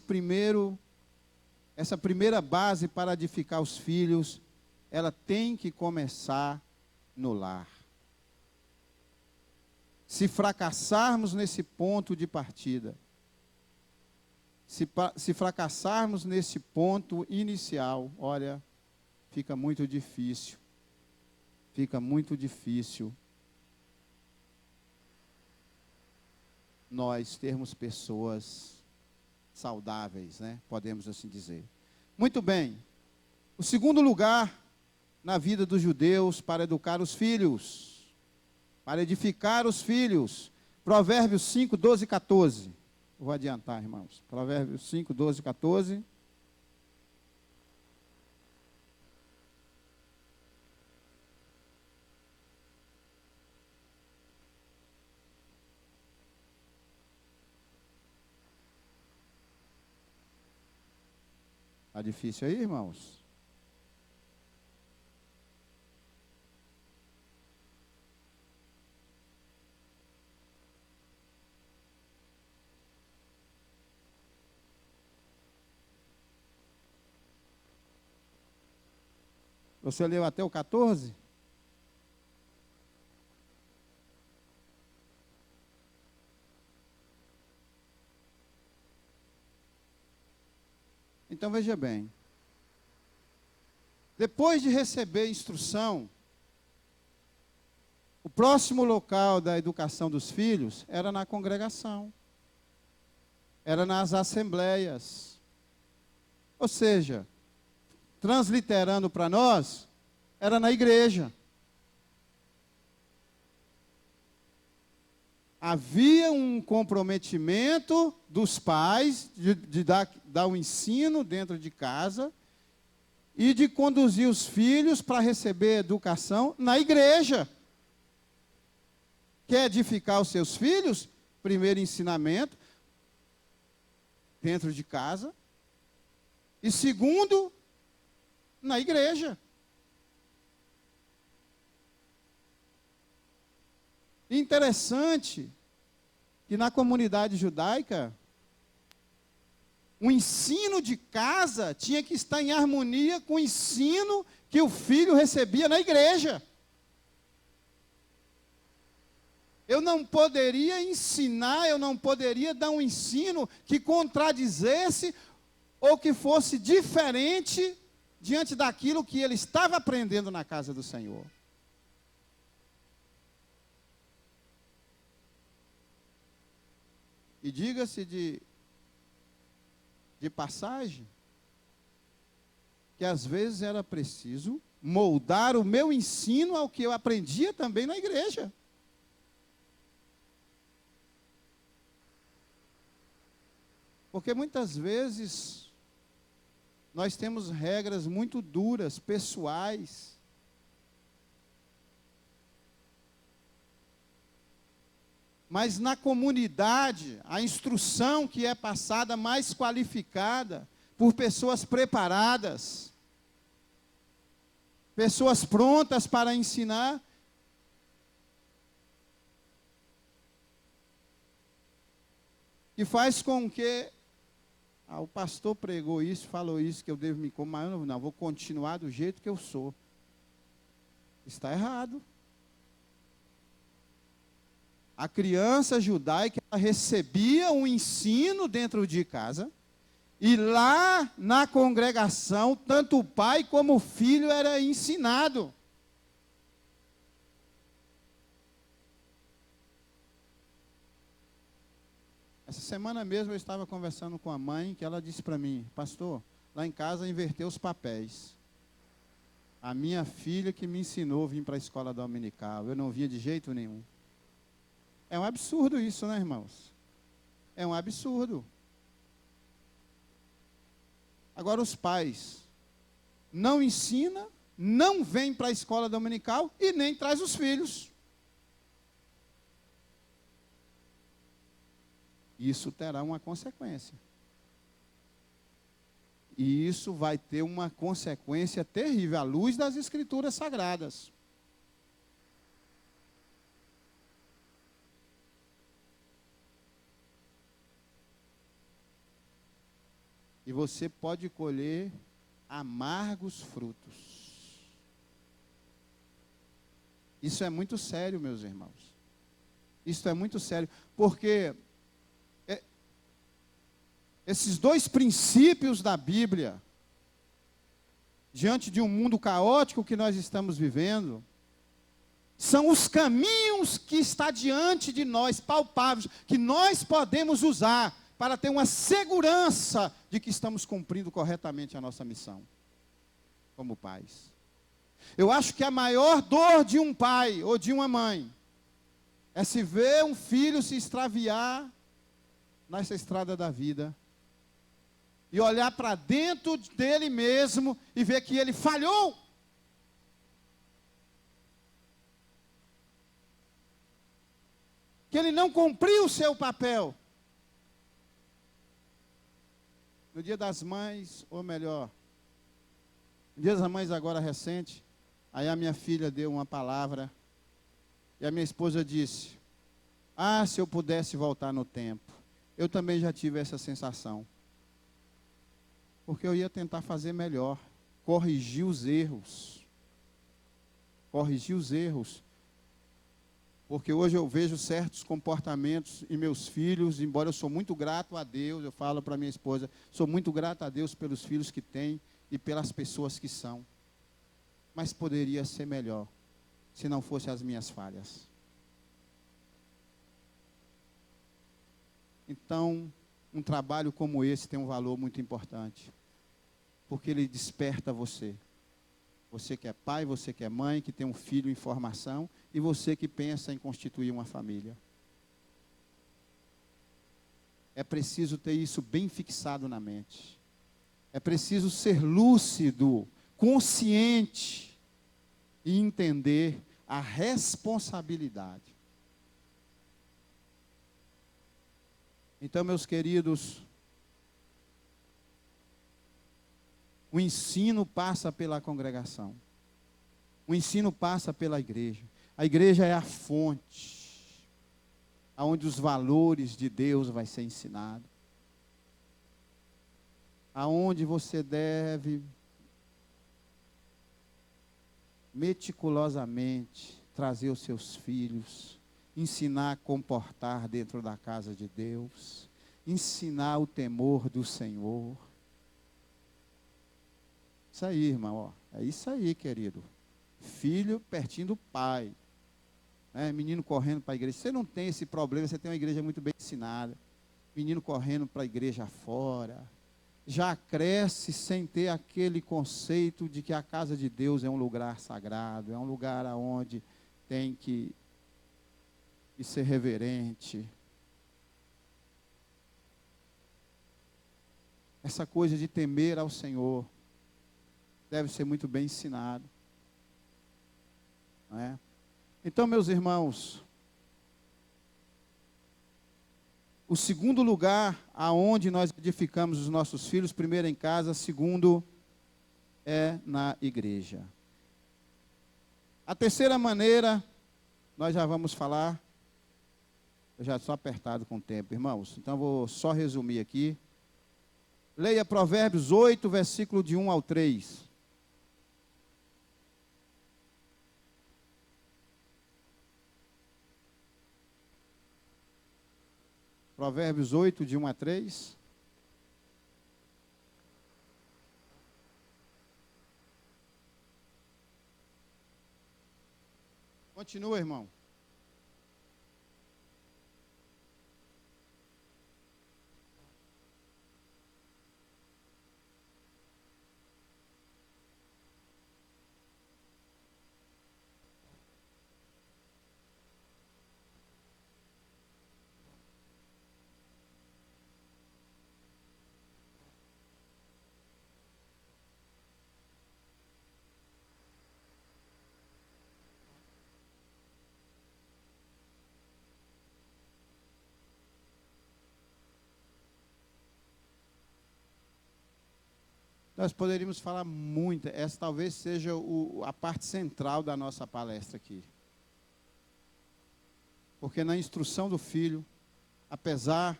F: primeira base para edificar os filhos, ela tem que começar no lar. Se fracassarmos nesse ponto de partida, se fracassarmos nesse ponto inicial, olha, fica muito difícil. Fica muito difícil nós termos pessoas saudáveis, né? Podemos assim dizer. Muito bem. O segundo lugar na vida dos judeus para educar os filhos, para edificar os filhos. Provérbios 5, 12 e 14. Vou adiantar, irmãos. Provérbios 5, 12 e 14. Está difícil aí, irmãos? Você leu até o 14? Então veja bem. Depois de receber instrução, o próximo local da educação dos filhos era na congregação, era nas assembleias. Ou seja, transliterando para nós, era na igreja. Havia um comprometimento dos pais de dar o ensino dentro de casa e de conduzir os filhos para receber educação na igreja. Quer edificar os seus filhos? Primeiro ensinamento, dentro de casa. E segundo, na igreja. Interessante que na comunidade judaica, o ensino de casa tinha que estar em harmonia com o ensino que o filho recebia na igreja. Eu não poderia ensinar, eu não poderia dar um ensino que contradizesse ou que fosse diferente diante daquilo que ele estava aprendendo na casa do Senhor. E diga-se de passagem, que às vezes era preciso moldar o meu ensino ao que eu aprendia também na igreja. Porque muitas vezes nós temos regras muito duras, pessoais. Mas na comunidade, a instrução que é passada mais qualificada, por pessoas preparadas, pessoas prontas para ensinar. Que faz com que o pastor pregou isso, falou isso, que eu devo me comar, não, vou continuar do jeito que eu sou. Está errado. A criança judaica ela recebia um ensino dentro de casa, e lá na congregação, tanto o pai como o filho era ensinado. Essa semana mesmo eu estava conversando com a mãe, que ela disse para mim, pastor, lá em casa inverteu os papéis. A minha filha que me ensinou a vir para a escola dominical, eu não vinha de jeito nenhum. É um absurdo isso, né, irmãos? É um absurdo. Agora os pais não ensinam, não vêm para a escola dominical e nem traz os filhos. Isso terá uma consequência. E isso vai ter uma consequência terrível, à luz das Escrituras Sagradas. E você pode colher amargos frutos. Isso é muito sério, meus irmãos. Isso é muito sério, porque esses dois princípios da Bíblia, diante de um mundo caótico que nós estamos vivendo, são os caminhos que está diante de nós, palpáveis, que nós podemos usar para ter uma segurança de que estamos cumprindo corretamente a nossa missão, como pais. Eu acho que a maior dor de um pai ou de uma mãe é se ver um filho se extraviar nessa estrada da vida e olhar para dentro dele mesmo e ver que ele falhou. Que ele não cumpriu o seu papel. No Dia das Mães, ou melhor, no Dia das Mães agora recente, aí a minha filha deu uma palavra, e a minha esposa disse, se eu pudesse voltar no tempo. Eu também já tive essa sensação. Porque eu ia tentar fazer melhor, corrigir os erros. Corrigir os erros. Porque hoje eu vejo certos comportamentos em meus filhos, embora eu sou muito grato a Deus, eu falo para minha esposa, sou muito grato a Deus pelos filhos que tem e pelas pessoas que são. Mas poderia ser melhor, se não fossem as minhas falhas. Então, um trabalho como esse tem um valor muito importante, porque ele desperta você. Você que é pai, você que é mãe, que tem um filho em formação, e você que pensa em constituir uma família. É preciso ter isso bem fixado na mente. É preciso ser lúcido, consciente e entender a responsabilidade. Então, meus queridos, o ensino passa pela congregação. O ensino passa pela igreja. A igreja é a fonte, aonde os valores de Deus vai ser ensinado. Aonde você deve meticulosamente trazer os seus filhos, ensinar a comportar dentro da casa de Deus, ensinar o temor do Senhor. Isso aí, irmão, é isso aí, querido. Filho pertinho do pai. Menino correndo para a igreja. Você não tem esse problema, você tem uma igreja muito bem ensinada. Menino correndo para a igreja fora. Já cresce sem ter aquele conceito de que a casa de Deus é um lugar sagrado, é um lugar onde tem que ser reverente. Essa coisa de temer ao Senhor deve ser muito bem ensinado. Não é? Então, meus irmãos, o segundo lugar aonde nós edificamos os nossos filhos, primeiro em casa, segundo é na igreja. A terceira maneira, nós já vamos falar, eu já estou apertado com o tempo, irmãos, então vou só resumir aqui. Leia Provérbios 8, versículo de 1 ao 3. Provérbios 8, de 1 a 3. Continua, irmão. Nós poderíamos falar muito, essa talvez seja a parte central da nossa palestra aqui. Porque na instrução do filho, apesar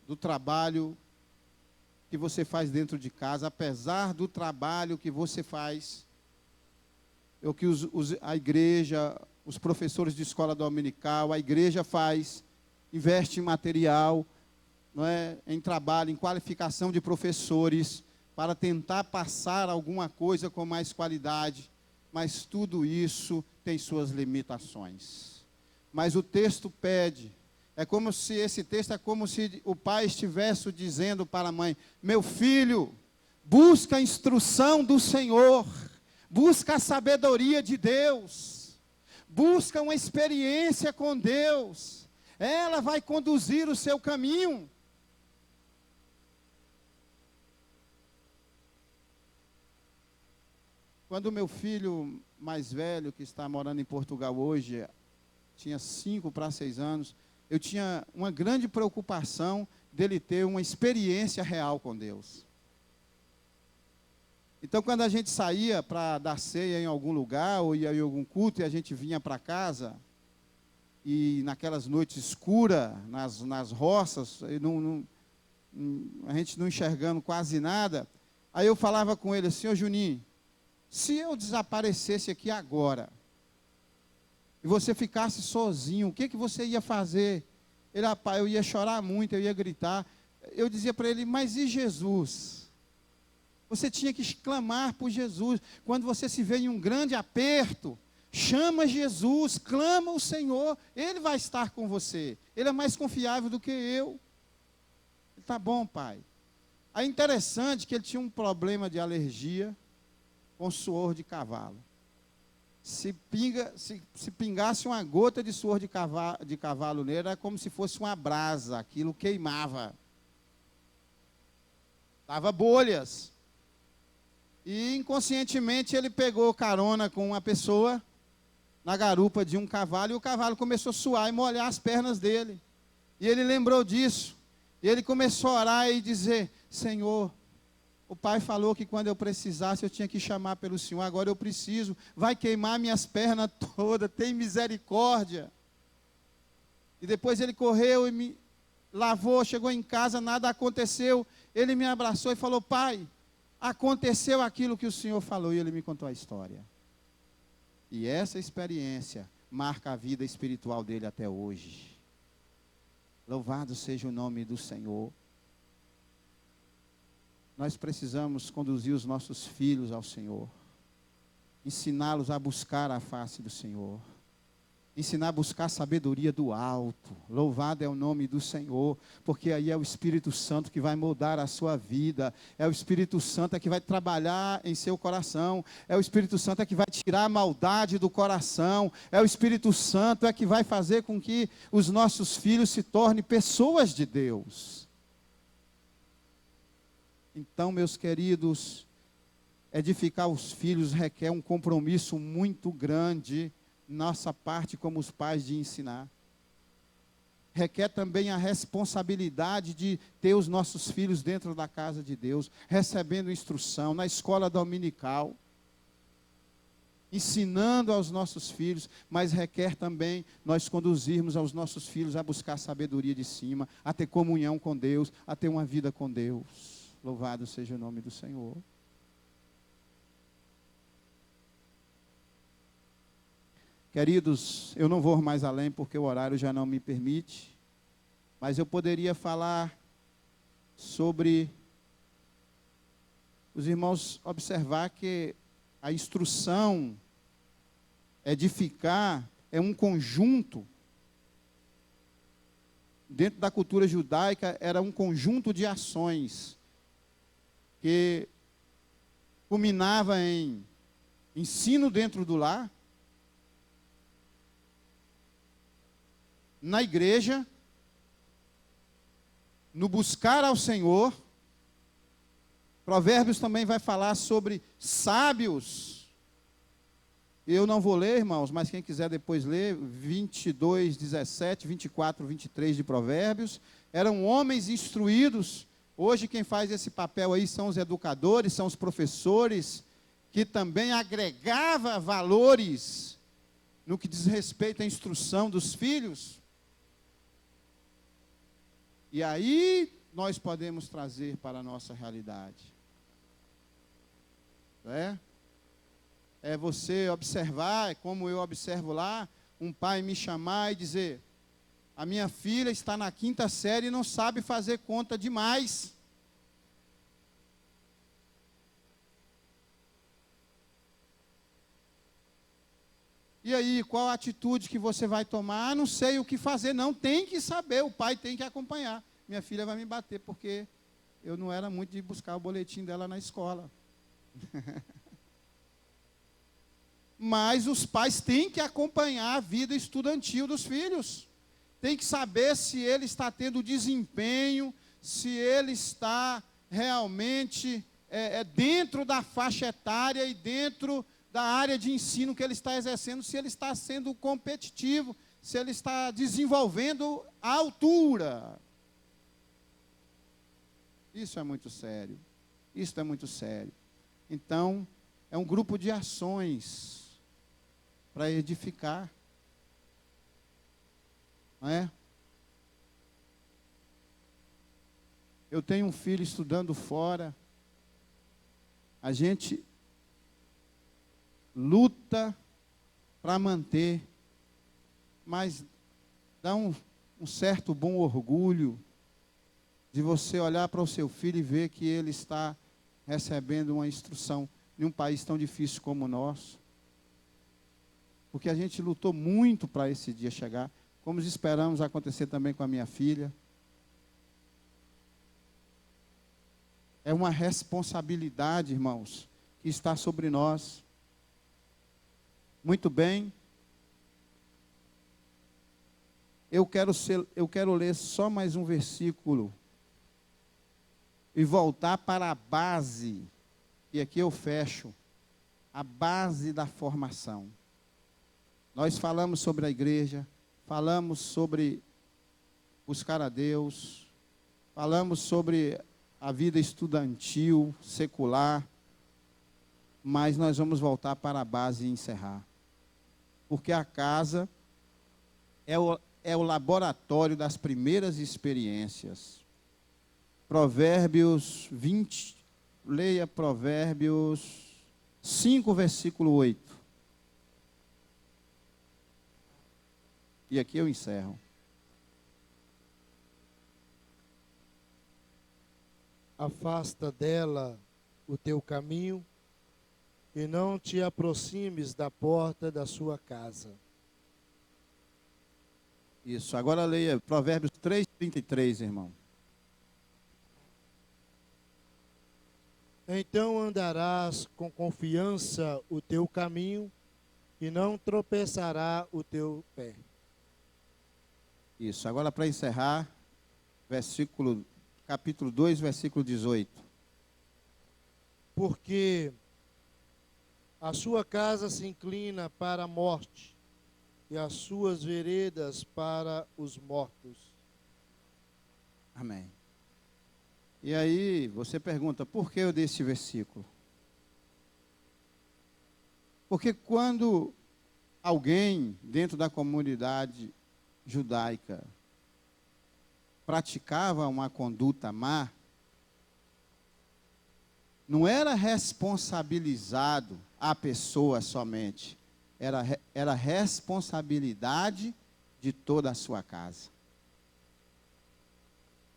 F: do trabalho que você faz dentro de casa, apesar do trabalho que você faz, o que a igreja, os professores de escola dominical, a igreja faz, investe em material, não é, em trabalho, em qualificação de professores, para tentar passar alguma coisa com mais qualidade, mas tudo isso tem suas limitações. Mas o texto pede, esse texto é como se o pai estivesse dizendo para a mãe: meu filho, busca a instrução do Senhor, busca a sabedoria de Deus, busca uma experiência com Deus, ela vai conduzir o seu caminho. Quando o meu filho mais velho, que está morando em Portugal hoje, tinha 5 para 6 anos, eu tinha uma grande preocupação dele ter uma experiência real com Deus. Então, quando a gente saía para dar ceia em algum lugar, ou ia em algum culto, e a gente vinha para casa, e naquelas noites escuras, nas roças, a gente não enxergando quase nada, aí eu falava com ele assim: ô Juninho, se eu desaparecesse aqui agora, e você ficasse sozinho, o que você ia fazer? Ele: rapaz, eu ia chorar muito, eu ia gritar. Eu dizia para ele: mas e Jesus? Você tinha que clamar por Jesus. Quando você se vê em um grande aperto, chama Jesus, clama o Senhor, Ele vai estar com você. Ele é mais confiável do que eu. Tá bom, pai. Aí interessante que ele tinha um problema de alergia com suor de cavalo. Se pingasse uma gota de suor de cavalo nele, era como se fosse uma brasa, aquilo queimava. Dava bolhas. E inconscientemente ele pegou carona com uma pessoa na garupa de um cavalo, e o cavalo começou a suar e molhar as pernas dele. E ele lembrou disso. E ele começou a orar e dizer: Senhor, o pai falou que quando eu precisasse eu tinha que chamar pelo Senhor, agora eu preciso, vai queimar minhas pernas todas, tem misericórdia. E depois ele correu e me lavou, chegou em casa, nada aconteceu. Ele me abraçou e falou: pai, aconteceu aquilo que o Senhor falou. E ele me contou a história. E essa experiência marca a vida espiritual dele até hoje. Louvado seja o nome do Senhor. Nós precisamos conduzir os nossos filhos ao Senhor, ensiná-los a buscar a face do Senhor, ensinar a buscar a sabedoria do alto. Louvado é o nome do Senhor, porque aí é o Espírito Santo que vai moldar a sua vida, é o Espírito Santo que vai trabalhar em seu coração, é o Espírito Santo que vai tirar a maldade do coração, é o Espírito Santo que vai fazer com que os nossos filhos se tornem pessoas de Deus. Então, meus queridos, edificar os filhos requer um compromisso muito grande, nossa parte como os pais, de ensinar. Requer também a responsabilidade de ter os nossos filhos dentro da casa de Deus, recebendo instrução, na escola dominical, ensinando aos nossos filhos, mas requer também nós conduzirmos aos nossos filhos a buscar sabedoria de cima, a ter comunhão com Deus, a ter uma vida com Deus. Louvado seja o nome do Senhor. Queridos, eu não vou mais além porque o horário já não me permite, mas eu poderia falar sobre os irmãos observar que a instrução, edificar, é um conjunto. Dentro da cultura judaica, era um conjunto de ações que culminava em ensino dentro do lar, na igreja, no buscar ao Senhor. Provérbios também vai falar sobre sábios. Eu não vou ler, irmãos, mas quem quiser depois ler, 22, 17, 24, 23 de Provérbios. Eram homens instruídos. Hoje quem faz esse papel aí são os educadores, são os professores, que também agregava valores no que diz respeito à instrução dos filhos. E aí nós podemos trazer para a nossa realidade. É você observar, é como eu observo lá, um pai me chamar e dizer: a minha filha está na 5ª série e não sabe fazer conta demais. E aí, qual a atitude que você vai tomar? Ah, não sei o que fazer. Não, tem que saber, o pai tem que acompanhar. Minha filha vai me bater, porque eu não era muito de buscar o boletim dela na escola. Mas os pais têm que acompanhar a vida estudantil dos filhos. Tem que saber se ele está tendo desempenho, se ele está realmente dentro da faixa etária e dentro da área de ensino que ele está exercendo, se ele está sendo competitivo, se ele está desenvolvendo a altura. Isso é muito sério. Isso é muito sério. Então, é um grupo de ações para edificar. Não é? Eu tenho um filho estudando fora. A gente luta para manter, mas dá um certo bom orgulho de você olhar para o seu filho e ver que ele está recebendo uma instrução em um país tão difícil como o nosso. Porque a gente lutou muito para esse dia chegar, como esperamos acontecer também com a minha filha. É uma responsabilidade, irmãos, que está sobre nós. Muito bem. Eu quero ler só mais um versículo e voltar para a base, e aqui eu fecho, a base da formação. Nós falamos sobre a igreja, falamos sobre buscar a Deus, falamos sobre a vida estudantil, secular, mas nós vamos voltar para a base e encerrar. Porque a casa é o laboratório das primeiras experiências. Provérbios 20, leia Provérbios 5, versículo 8. E aqui eu encerro.
G: Afasta dela o teu caminho e não te aproximes da porta da sua casa.
F: Isso, agora leia Provérbios 3:33, irmão.
G: Então andarás com confiança o teu caminho e não tropeçará o teu pé.
F: Isso, agora para encerrar, capítulo 2, versículo 18.
G: Porque a sua casa se inclina para a morte e as suas veredas para os mortos.
F: Amém. E aí você pergunta, por que eu dei esse versículo? Porque quando alguém dentro da comunidade judaica praticava uma conduta má, não era responsabilizado a pessoa somente, era responsabilidade de toda a sua casa.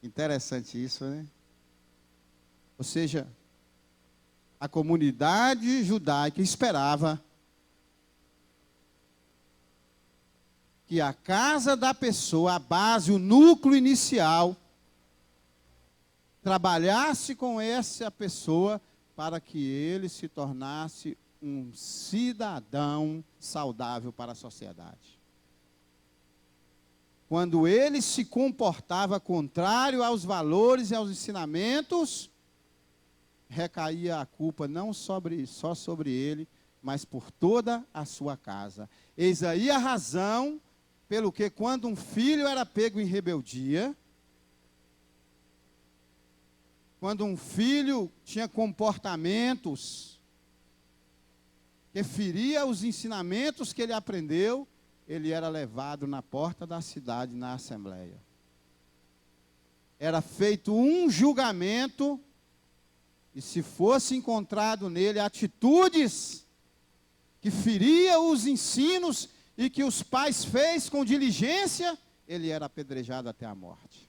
F: Interessante isso, né? Ou seja, a comunidade judaica esperava que a casa da pessoa, a base, o núcleo inicial, trabalhasse com essa pessoa para que ele se tornasse um cidadão saudável para a sociedade. Quando ele se comportava contrário aos valores e aos ensinamentos, recaía a culpa não só sobre ele, mas por toda a sua casa. Eis aí a razão pelo que quando um filho era pego em rebeldia, quando um filho tinha comportamentos que feria os ensinamentos que ele aprendeu, ele era levado na porta da cidade, na assembleia. Era feito um julgamento, e se fosse encontrado nele atitudes que feria os ensinos e que os pais fez com diligência, ele era apedrejado até a morte.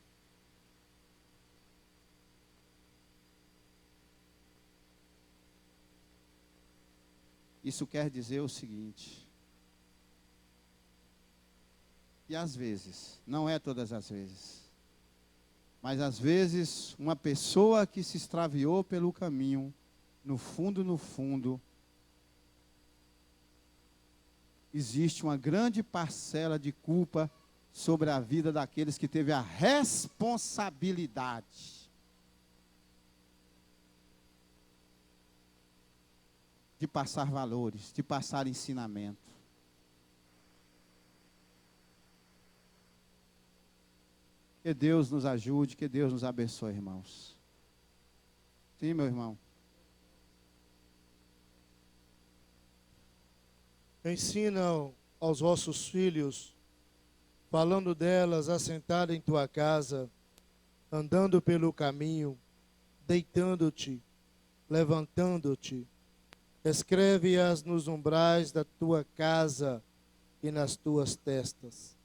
F: Isso quer dizer o seguinte, e às vezes, não é todas as vezes, mas às vezes uma pessoa que se extraviou pelo caminho, no fundo, existe uma grande parcela de culpa sobre a vida daqueles que teve a responsabilidade de passar valores, de passar ensinamento. Que Deus nos ajude, que Deus nos abençoe, irmãos. Sim, meu irmão.
G: Ensina aos vossos filhos, falando delas assentado em tua casa, andando pelo caminho, deitando-te, levantando-te. Escreve-as nos umbrais da tua casa e nas tuas testas,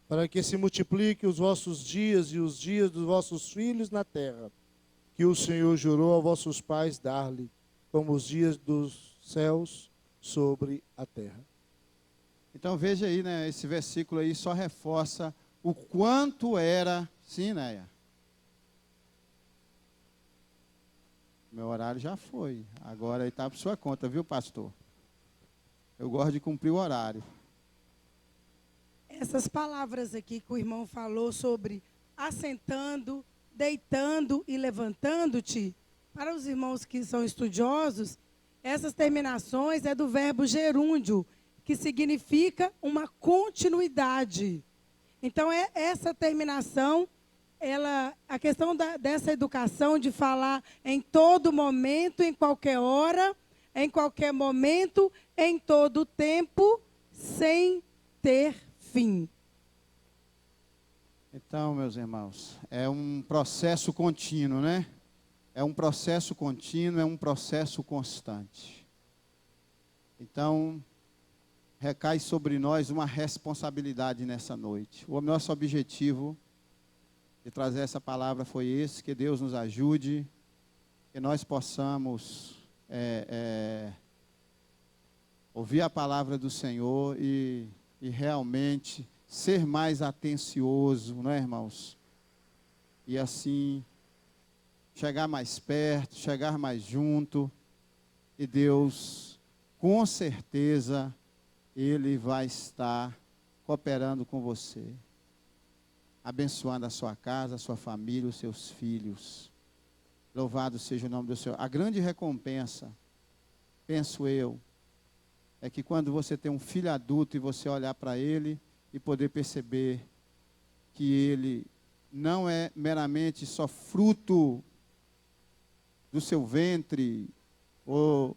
G: para que se multipliquem os vossos dias e os dias dos vossos filhos na terra, que o Senhor jurou a vossos pais dar-lhe, como os dias dos céus sobre a terra.
F: Então veja aí, né, esse versículo aí só reforça o quanto era, sim, Néia? Meu horário já foi, agora aí está por sua conta, viu, pastor? Eu gosto de cumprir o horário.
I: Essas palavras aqui que o irmão falou sobre assentando, deitando e levantando-te, para os irmãos que são estudiosos, essas terminações é do verbo gerúndio, que significa uma continuidade. Então, essa terminação, a questão dessa educação de falar em todo momento, em qualquer hora, em qualquer momento, em todo tempo, sem ter fim.
F: Então, meus irmãos, é um processo contínuo, né? É um processo contínuo, é um processo constante. Então, recai sobre nós uma responsabilidade nessa noite. O nosso objetivo de trazer essa palavra foi esse, que Deus nos ajude, que nós possamos ouvir a palavra do Senhor e realmente ser mais atencioso, não é, irmãos? E assim, chegar mais perto, chegar mais junto, e Deus, com certeza, Ele vai estar cooperando com você, abençoando a sua casa, a sua família, os seus filhos. Louvado seja o nome do Senhor. A grande recompensa, penso eu, é que quando você tem um filho adulto e você olhar para ele e poder perceber que ele não é meramente só fruto do seu ventre, ou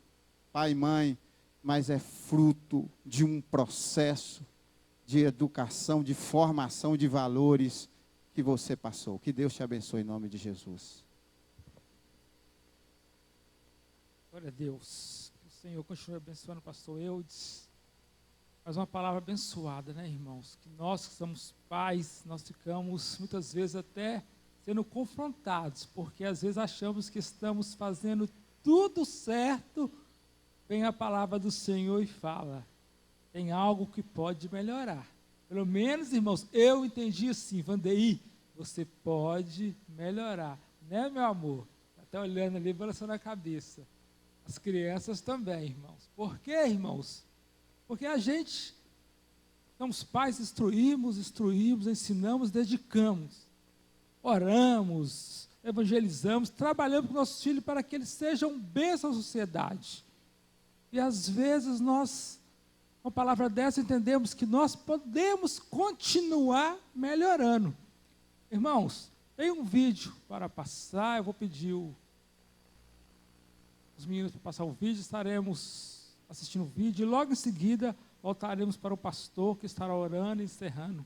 F: pai e mãe, mas é fruto de um processo de educação, de formação de valores que você passou. Que Deus te abençoe em nome de Jesus.
C: Glória a Deus. Que o Senhor continue abençoando o pastor Eudes. Mas uma palavra abençoada, né, irmãos? Que nós que somos pais, nós ficamos muitas vezes até sendo confrontados, porque às vezes achamos que estamos fazendo tudo certo. Vem a palavra do Senhor e fala, tem algo que pode melhorar. Pelo menos, irmãos, eu entendi assim, Vandeí, você pode melhorar. Né, meu amor? Até olhando ali, balançando a cabeça. As crianças também, irmãos. Por quê, irmãos? Porque a gente, somos pais, instruímos, ensinamos, dedicamos. Oramos, evangelizamos, trabalhamos com nossos filhos para que eles sejam bênçãos à sociedade. E às vezes nós, com a palavra dessa, entendemos que nós podemos continuar melhorando. Irmãos, tem um vídeo para passar, eu vou pedir os meninos para passar o vídeo, estaremos assistindo o vídeo, e logo em seguida voltaremos para o pastor que estará orando e encerrando.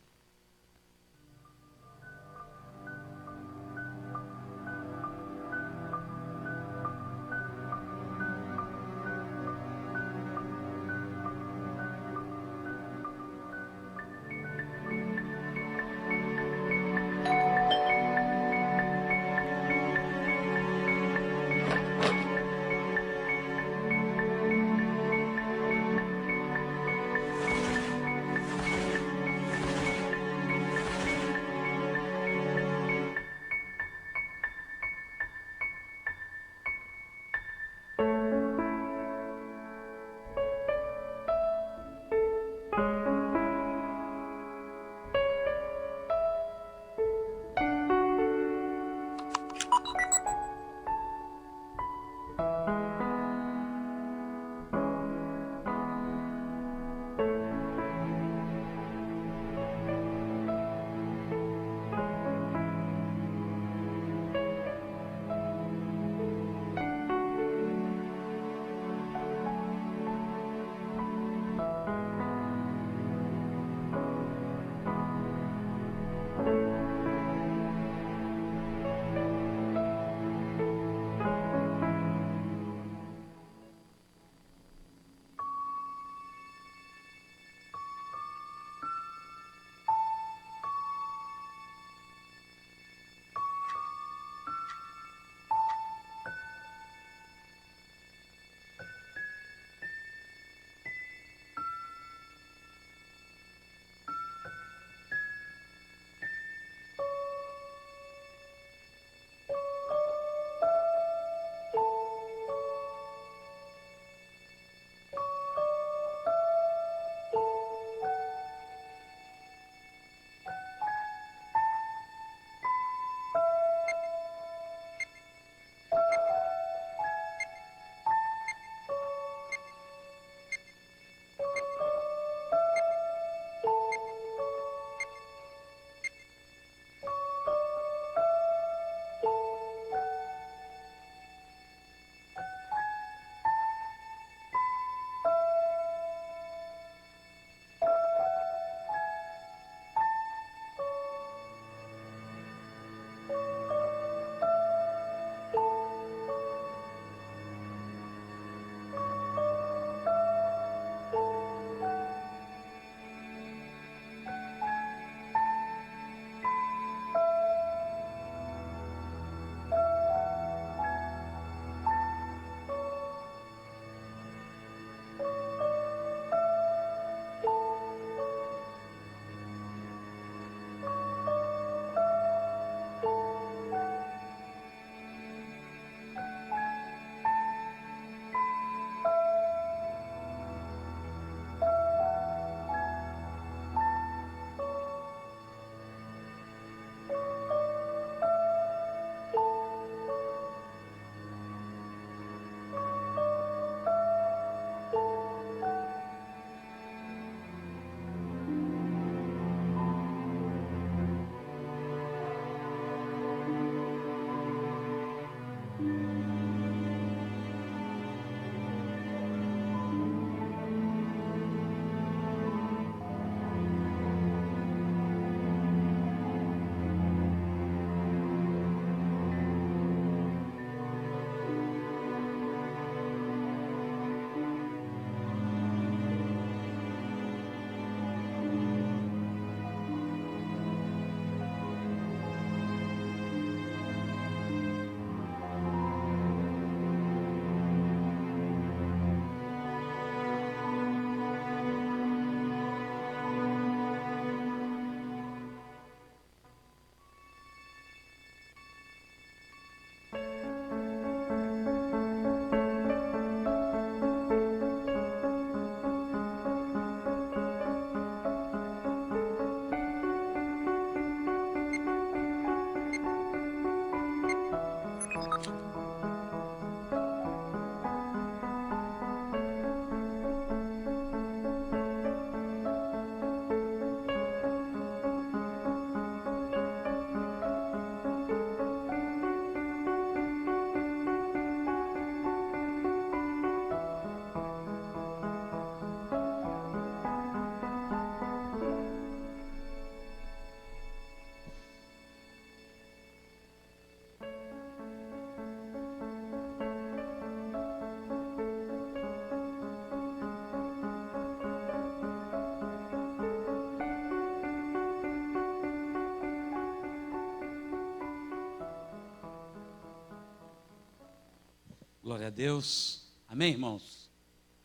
E: Glória a Deus. Amém, irmãos?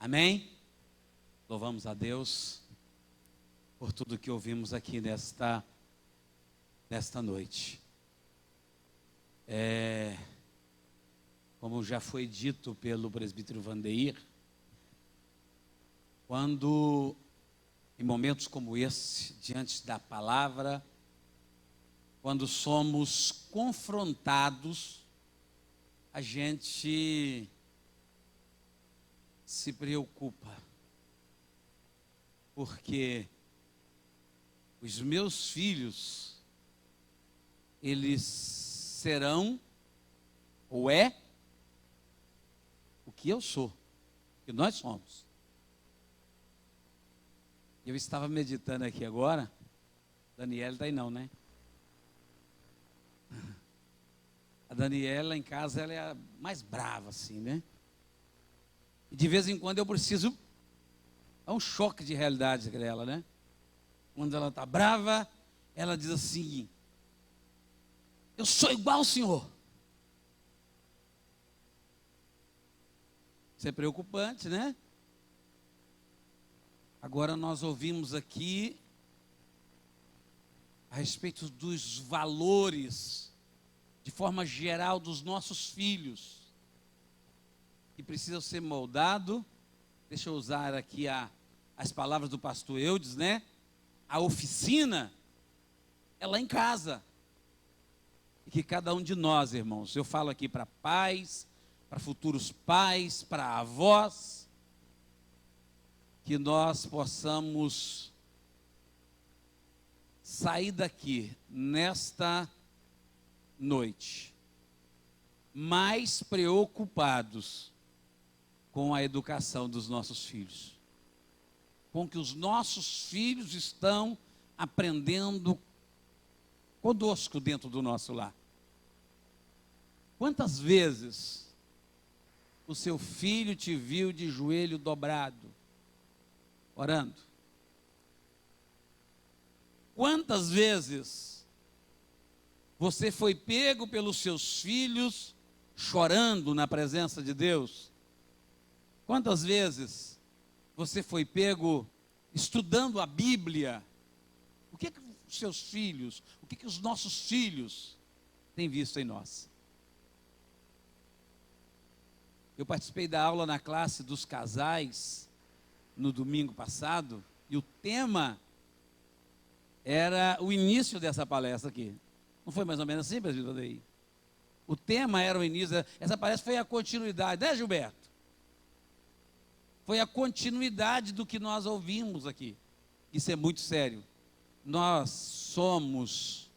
E: Amém? Louvamos a Deus por tudo que ouvimos aqui nesta noite. Como já foi dito pelo presbítero Vandeir, quando em momentos como esse, diante da palavra, quando somos confrontados, a gente se preocupa, porque os meus filhos, eles serão, ou o que eu sou, o que nós somos. Eu estava meditando aqui agora, Daniela está aí não, né? A Daniela em casa, ela é a mais brava assim, né? E de vez em quando eu preciso, é um choque de realidade dela, né? Quando ela está brava, ela diz assim: eu sou igual ao senhor. Isso é preocupante, né? Agora nós ouvimos aqui a respeito dos valores, de forma geral, dos nossos filhos, que precisam ser moldados. Deixa eu usar aqui as palavras do pastor Eudes, né? A oficina é lá em casa. E que cada um de nós, irmãos, eu falo aqui para pais, para futuros pais, para avós, que nós possamos sair daqui nesta noite mais preocupados com a educação dos nossos filhos, com o que os nossos filhos estão aprendendo conosco dentro do nosso lar. Quantas vezes o seu filho te viu de joelho dobrado, orando? Quantas vezes você foi pego pelos seus filhos chorando na presença de Deus? Quantas vezes você foi pego estudando a Bíblia? O que os seus filhos, o que os nossos filhos têm visto em nós? Eu participei da aula na classe dos casais no domingo passado, e o tema era o início dessa palestra aqui. Não foi mais ou menos assim, presbítero Vandeir? O tema era o início, essa palestra foi a continuidade, né, Gilberto? Foi a continuidade do que nós ouvimos aqui. Isso é muito sério. Nós somos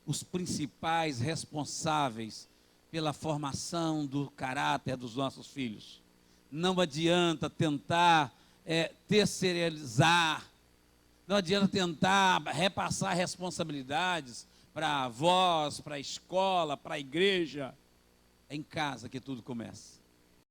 E: os principais responsáveis pela formação do caráter dos nossos filhos. Não adianta tentar terceirizar, não adianta tentar repassar responsabilidades para avós, para a escola, para a igreja. É em casa que tudo começa.